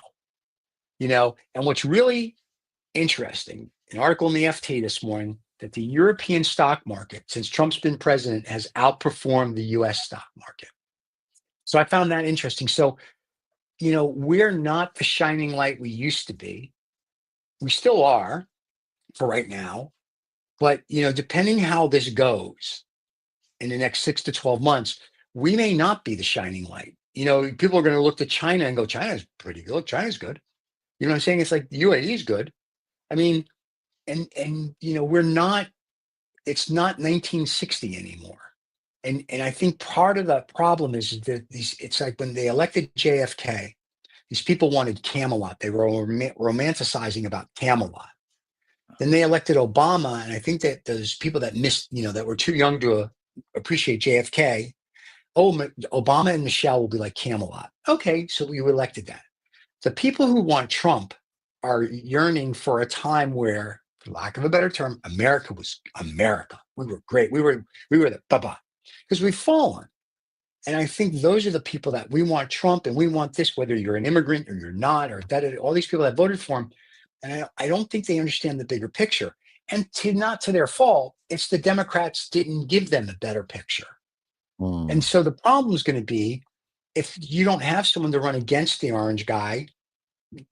And what's really interesting, an article in the FT this morning, that the European stock market, since Trump's been president, has outperformed the US stock market. So I found that interesting. So, we're not the shining light we used to be. We still are for right now. But, depending how this goes in the next 6 to 12 months, we may not be the shining light. People are going to look to China and go, China's pretty good. China's good. You know what I'm saying? It's like the UAE is good. I mean, and we're not, it's not 1960 anymore. And I think part of the problem is that it's like when they elected JFK, these people wanted Camelot. They were romanticizing about Camelot. Then they elected Obama. And I think that those people that missed, that were too young to appreciate JFK, Obama and Michelle will be like Camelot. Okay, so we elected that. The people who want Trump are yearning for a time where, for lack of a better term, America was America. We were great. We were the baba, because we've fallen. And I think those are the people that we want Trump, and we want this, whether you're an immigrant or you're not, or that, all these people that voted for him. And I don't think they understand the bigger picture. And not to their fault, it's the Democrats didn't give them a better picture. And so the problem is going to be, if you don't have someone to run against the orange guy,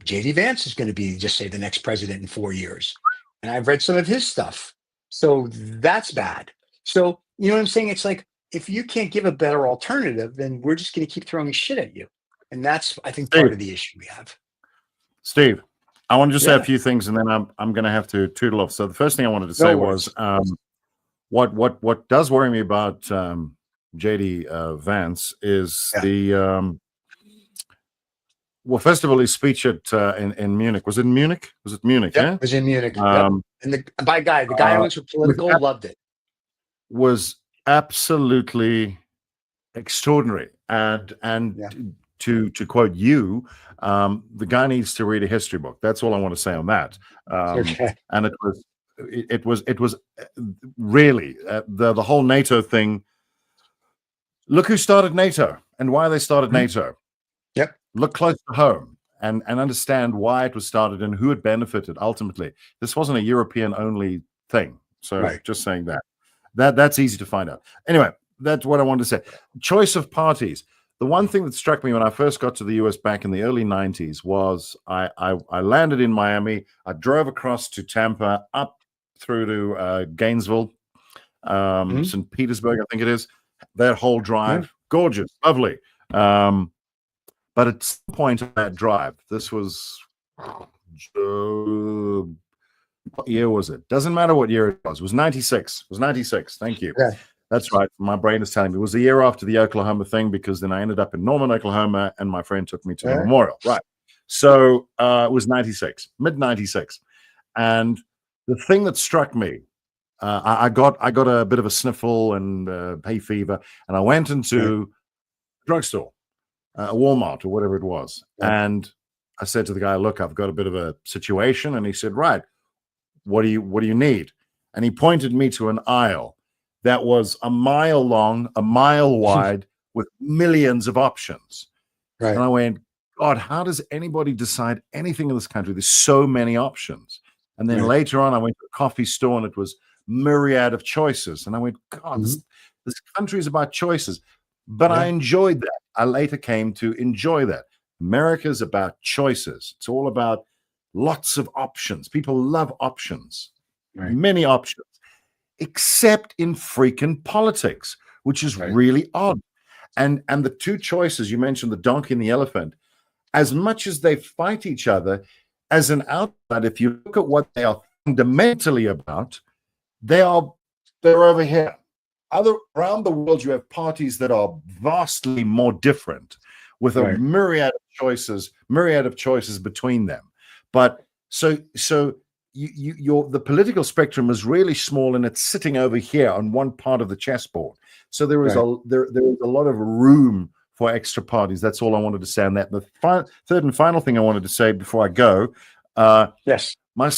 J.D. Vance is going to be, just say, the next president in 4 years. And I've read some of his stuff. So that's bad. So, you know what I'm saying? It's like, if you can't give a better alternative, then we're just going to keep throwing shit at you. And that's, I think, part of the issue we have. Steve, I want to just say a few things, and then I'm going to have to toodle off. So the first thing I wanted to say was, what does worry me about J.D. Vance is well, first of all, his speech at in Munich. Was it in Munich? Was it Munich? Yeah, it was in Munich. And the guy who was political loved it. Was absolutely extraordinary. And to quote you, the guy needs to read a history book. That's all I want to say on that. And it was it was really the whole NATO thing. Look who started NATO and why they started NATO. Yep. Look close to home and understand why it was started and who it benefited ultimately. This wasn't a European only thing. So just saying that's easy to find out. Anyway, that's what I wanted to say. Choice of parties. The one thing that struck me when I first got to the US back in the early 90s was I landed in Miami. I drove across to Tampa, up through to Gainesville, St. Petersburg, I think it is. That whole drive, gorgeous, lovely. But at some point on that drive, this was, what year was it? Doesn't matter what year it was. It was 96. It was 96. Thank you. Yeah. That's right. My brain is telling me it was the year after the Oklahoma thing, because then I ended up in Norman, Oklahoma, and my friend took me to the memorial. Right. So it was 96, mid 96. And the thing that struck me, I got a bit of a sniffle and hay fever, and I went into a drugstore, a Walmart or whatever it was. And I said to the guy, look, I've got a bit of a situation. And he said, right, what do you need? And he pointed me to an aisle that was a mile long, a mile wide, with millions of options. Right. And I went, God, how does anybody decide anything in this country? There's so many options. And then later on, I went to a coffee store and it was myriad of choices. And I went, God, this country is about choices. But I enjoyed that. I later came to enjoy that. America's about choices. It's all about lots of options. People love options, many options, except in freaking politics, which is really odd. And the two choices, you mentioned the donkey and the elephant, as much as they fight each other, as an outside, if you look at what they are fundamentally about, they're over here. Around the world, you have parties that are vastly more different, with a myriad of choices between them. But so the political spectrum is really small, and it's sitting over here on one part of the chessboard. So there is there is a lot of room for extra parties. That's all I wanted to say on that. The third and final thing I wanted to say before I go. My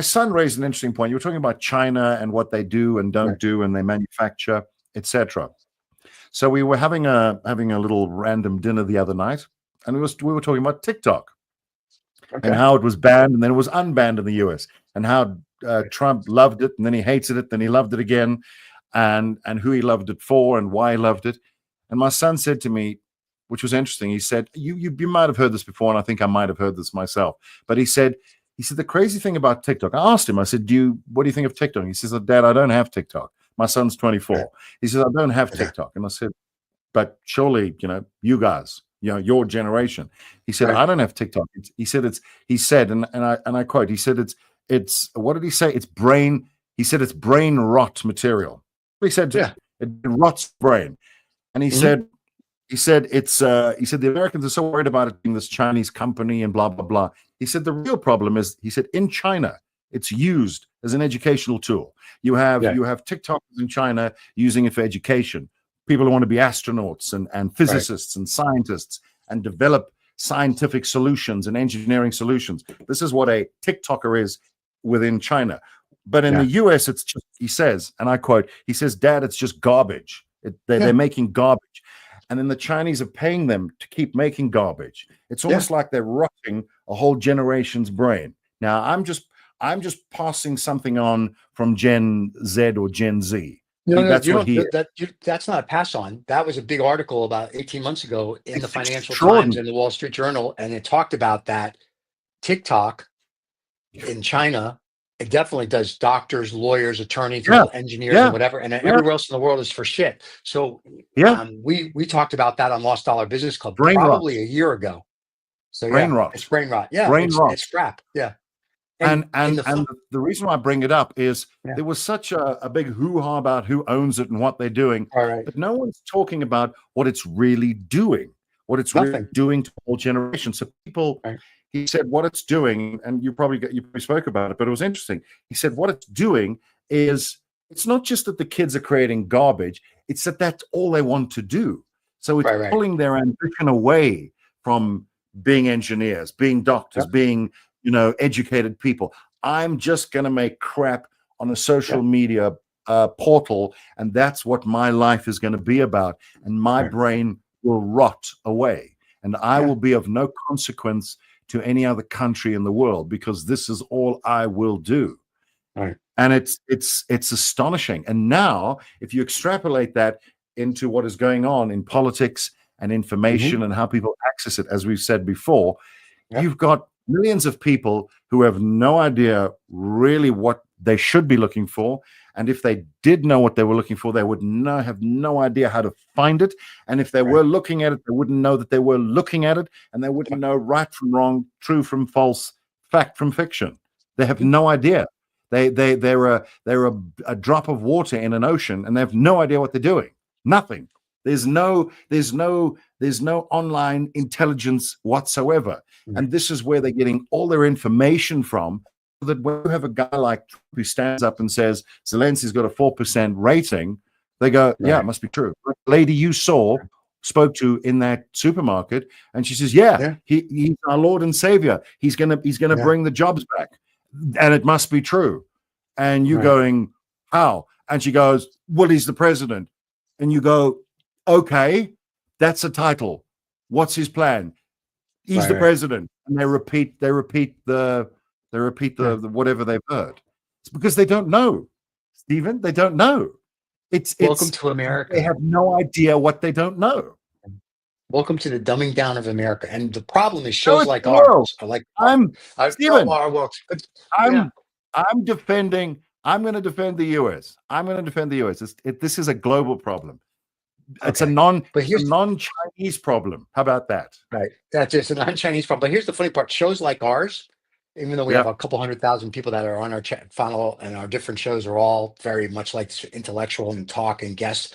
son raised an interesting point. You were talking about China and what they do and don't do, and they manufacture, etc. So we were having a little random dinner the other night, and we were talking about TikTok and how it was banned and then it was unbanned in the US, and how Trump loved it and then he hated it, then he loved it again, and who he loved it for and why he loved it. And my son said to me, which was interesting, he said, you might have heard this before, and I think I might have heard this myself, but he said, the crazy thing about TikTok, I asked him, I said, what do you think of TikTok? He says, Dad, I don't have TikTok. My son's 24. He says, I don't have TikTok. And I said, but surely, you guys, your generation. He said, I don't have TikTok. He said, and I quote, he said, it's, what did he say? It's brain rot material. He said, it rots brain. And he said, the Americans are so worried about it being this Chinese company and blah, blah, blah. He said, the real problem is, he said, in China, it's used as an educational tool. You have TikTokers in China using it for education. People who want to be astronauts and physicists and scientists and develop scientific solutions and engineering solutions. This is what a TikToker is within China. But in the US, it's just, he says, and I quote, he says, Dad, it's just garbage. They're making garbage. And then the Chinese are paying them to keep making garbage. It's almost like they're rotting a whole generation's brain. Now, I'm just passing something on from Gen Z or Gen Z. That's not a pass on. That was a big article about 18 months ago in the Financial Times and the Wall Street Journal, and it talked about that TikTok in China. It definitely does doctors, lawyers, attorneys, engineers, and whatever. And everywhere else in the world is for shit. So we talked about that on Lost Dollar Business Club probably a year ago. So brain rot. It's brain rot. Yeah, it's crap. Yeah. And the reason why I bring it up is there was such a big hoo-ha about who owns it and what they're doing. But no one's talking about what it's really doing, really doing to the whole generation. So people... He said what it's doing, and you probably spoke about it, but it was interesting. He said what it's doing is, it's not just that the kids are creating garbage, it's that that's all they want to do. So it's pulling their ambition away from being engineers, being doctors, being, educated people. I'm just going to make crap on a social media portal, and that's what my life is going to be about. And my brain will rot away, and I will be of no consequence to any other country in the world because this is all I will do. Right. And it's astonishing. And now, if you extrapolate that into what is going on in politics and information and how people access it, as we've said before, you've got millions of people who have no idea really what they should be looking for. And if they did know what they were looking for, they would have no idea how to find it. And if they were looking at it, they wouldn't know that they were looking at it, and they wouldn't know right from wrong, true from false, fact from fiction. They have no idea. They're a drop of water in an ocean, and they have no idea what they're doing. Nothing. There's no online intelligence whatsoever. And this is where they're getting all their information from. So that when you have a guy like Trump who stands up and says Zelensky's got a 4% rating, they go, yeah, it must be true. The lady you spoke to in that supermarket, and she says, he's our Lord and Savior. He's gonna bring the jobs back, and it must be true. And you going, how? And she goes, well, he's the president. And you go, okay, that's a title. What's his plan? He's the president. And they repeat the whatever they've heard. It's because they don't know, Stephen. They don't know. It's welcome to America. They have no idea what they don't know. Welcome to the dumbing down of America. And the problem is shows like ours are like Stephen. Our world. I'm going to defend the US. I'm going to defend the US. This is a global problem. It's a non-Chinese problem. How about that? Right. That's just a non-Chinese problem. But here's the funny part. Shows like ours, even though we have a couple 100,000 people that are on our funnel, and our different shows are all very much like intellectual and talk and guests,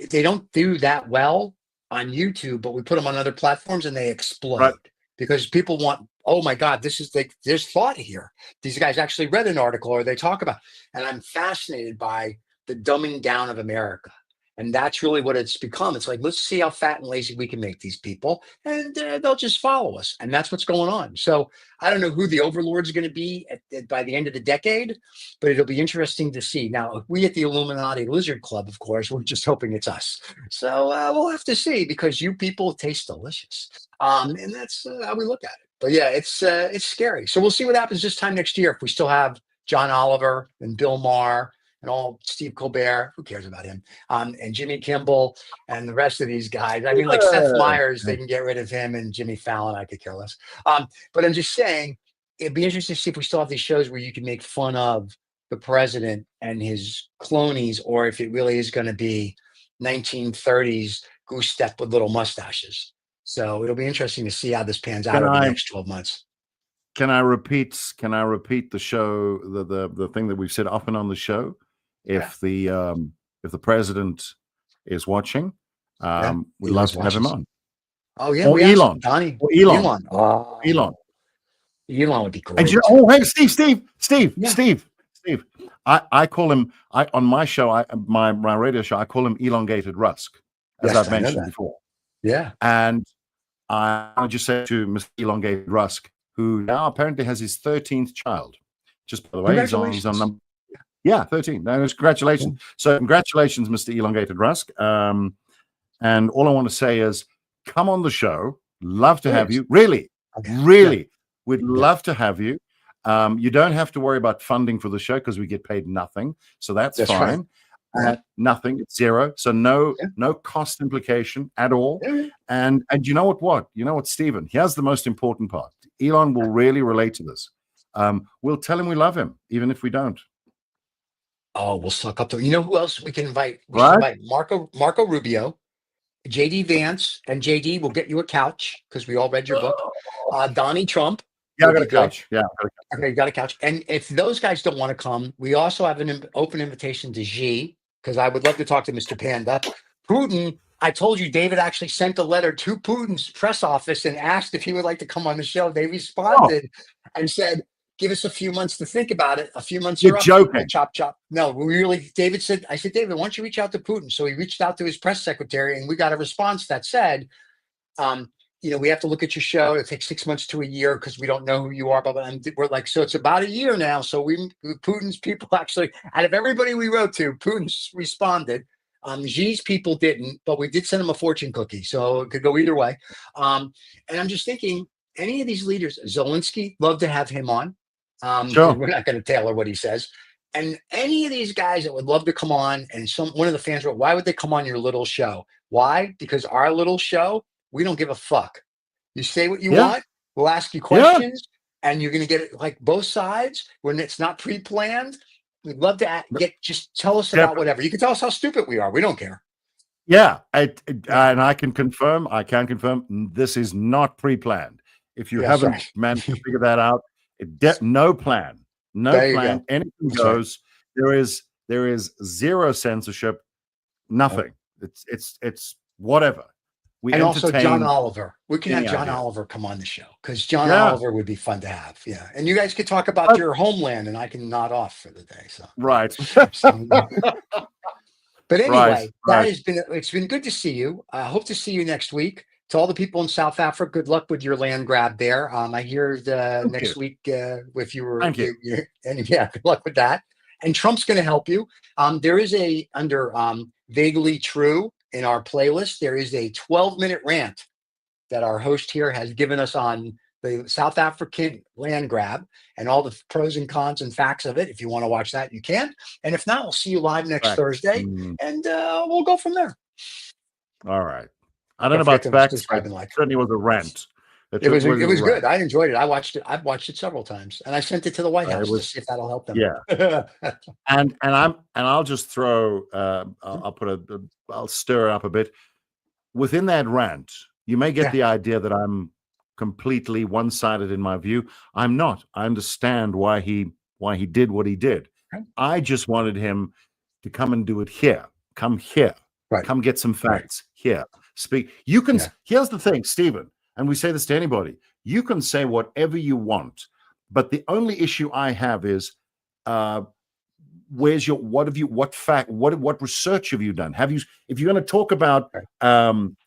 they don't do that well on YouTube, but we put them on other platforms and they explode because people want, oh my God, there's thought here. These guys actually read an article or they talk about, and I'm fascinated by the dumbing down of America. And that's really what it's become. It's like, let's see how fat and lazy we can make these people, and they'll just follow us. And that's what's going on. So I don't know who the overlords are going to be by the end of the decade, but it'll be interesting to see. Now, we at the Illuminati Lizard Club, of course, we're just hoping it's us. So we'll have to see, because you people taste delicious. And that's how we look at it. But yeah, it's scary. So we'll see what happens this time next year if we still have John Oliver and Bill Maher and all Steve Colbert, who cares about him, and Jimmy Kimmel and the rest of these guys. I mean, like Seth Meyers, they can get rid of him, and Jimmy Fallon, I could care less. But I'm just saying, it'd be interesting to see if we still have these shows where you can make fun of the president and his clonies, or if it really is going to be 1930s goose step with little mustaches. So it'll be interesting to see how this pans out over the next 12 months. Can I repeat the show, the thing that we've said often on the show? If the president is watching, we'd love to have him on. Oh yeah, or Elon, Donnie, or Elon, Elon would be great. And hey, Steve. I call him on my show, my radio show. I call him elongated Rusk, as I've mentioned before. Yeah, and I just said to Mr. Elongated Rusk, who now apparently has his 13th child. Just by the way, he's on number. Yeah, 13. No, congratulations. So congratulations, Mr. Elongated Rusk. And all I want to say is, come on the show. Love to have you. Really. We'd love to have you. You don't have to worry about funding for the show because we get paid nothing. So that's fine. Nothing. It's zero. So no cost implication at all. And you know what? You know what, Stephen? Here's the most important part. Elon will really relate to this. We'll tell him we love him, even if we don't. Oh, we'll suck up to. You know who else we can invite? We should invite Marco Rubio, JD Vance, and JD will get you a couch because we all read your book. Donnie Trump. Yeah, I got a couch. Yeah. Okay, you got a couch. And if those guys don't want to come, we also have an open invitation to Xi, because I would love to talk to Mr. Panda. Putin, I told you, David actually sent a letter to Putin's press office and asked if he would like to come on the show. They responded and said, give us a few months to think about it. A few months. You're joking. Chop, chop. No, we really, David said, I said, David, why don't you reach out to Putin? So he reached out to his press secretary, and we got a response that said, we have to look at your show. It takes 6 months to a year because we don't know who you are. But we're like, so it's about a year now. So Putin's people actually, out of everybody we wrote to, Putin's responded. Xi's people didn't, but we did send him a fortune cookie. So it could go either way. And I'm just thinking, any of these leaders, Zelensky, love to have him on. Sure. We're not going to tailor what he says. And any of these guys that would love to come on, and one of the fans wrote, why would they come on your little show? Why? Because our little show, we don't give a fuck. You say what you want, we'll ask you questions, and you're going to get it like both sides when it's not pre-planned. We'd love to just tell us about whatever. You can tell us how stupid we are. We don't care. Yeah, and I can confirm, this is not pre-planned. If you haven't managed to figure that out, no plan. Anything goes. There is zero censorship. Nothing. It's whatever. And also John Oliver. We can have John Oliver come on the show because John Oliver would be fun to have. Yeah, and you guys could talk about your homeland, and I can nod off for the day. So right. But anyway, it's been good to see you. I hope to see you next week. To all the people in South Africa, good luck with your land grab there. I hear next week if you were, and good luck with that. And Trump's going to help you. There is under Vaguely True in our playlist, there is a 12-minute rant that our host here has given us on the South African land grab and all the pros and cons and facts of it. If you want to watch that, you can. And if not, we'll see you live next Thursday, and we'll go from there. All right. I don't know about facts. Certainly was a rant. It was good. I enjoyed it. I watched it. I've watched it several times, and I sent it to the White House to see if that'll help them. Yeah. and I'll just throw. I'll stir it up a bit. Within that rant, you may get the idea that I'm completely one-sided in my view. I'm not. I understand why he did what he did. Right. I just wanted him to come and do it here. Come here. Right. Come get some facts here. Speak. You can. Here's the thing, Stephen, and we say this to anybody. You can say whatever you want, but the only issue I have is, where's your? What research have you done? If you're going to talk about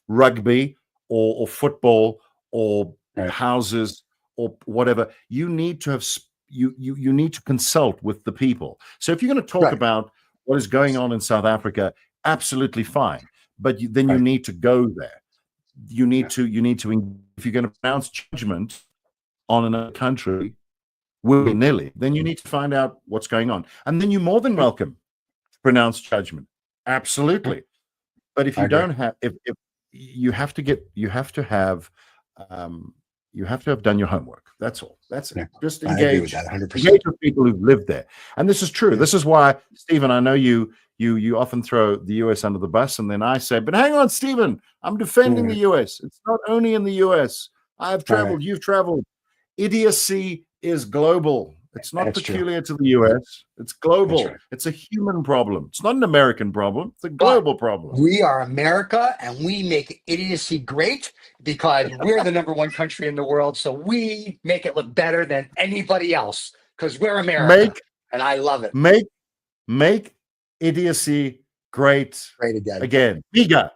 rugby or football or houses or whatever, you need to have. You need to consult with the people. So if you're going to talk about what is going on in South Africa, absolutely fine. But then you need to go there. You need to, if you're going to pronounce judgment on another country willy-nilly, then you need to find out what's going on. And then you're more than welcome to pronounce judgment. Absolutely. But if you don't have, if you have to have done your homework. That's all. That's it. Just engage with people who've lived there. And this is true. This is why, Stephen, I know you often throw the US under the bus, and then I say, but hang on, Stephen, I'm defending the US. It's not only in the US. I've traveled, you've traveled. Idiocy is global. It's not peculiar to the US. It's global. It's a human problem. It's not an American problem. It's a global problem. We are America, and we make idiocy great because we're the #1 country in the world. So we make it look better than anybody else because we're America. And I love it. Make idiocy great again. Miga.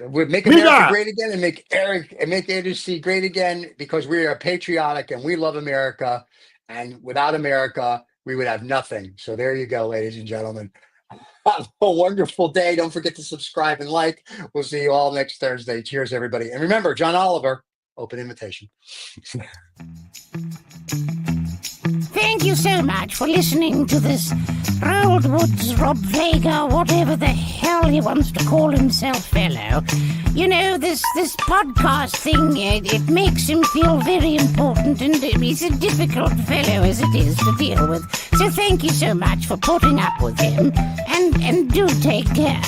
We make America great again and make idiocy great again because we are patriotic and we love America. And without America, we would have nothing. So there you go, ladies and gentlemen. Have a wonderful day. Don't forget to subscribe and like. We'll see you all next Thursday. Cheers, everybody. And remember, John Oliver, open invitation. Thank you so much for listening to this Roald Woods, Rob Vega, whatever the hell he wants to call himself, fellow. You know, this podcast thing, it makes him feel very important, and he's a difficult fellow as it is to deal with. So thank you so much for putting up with him, and do take care.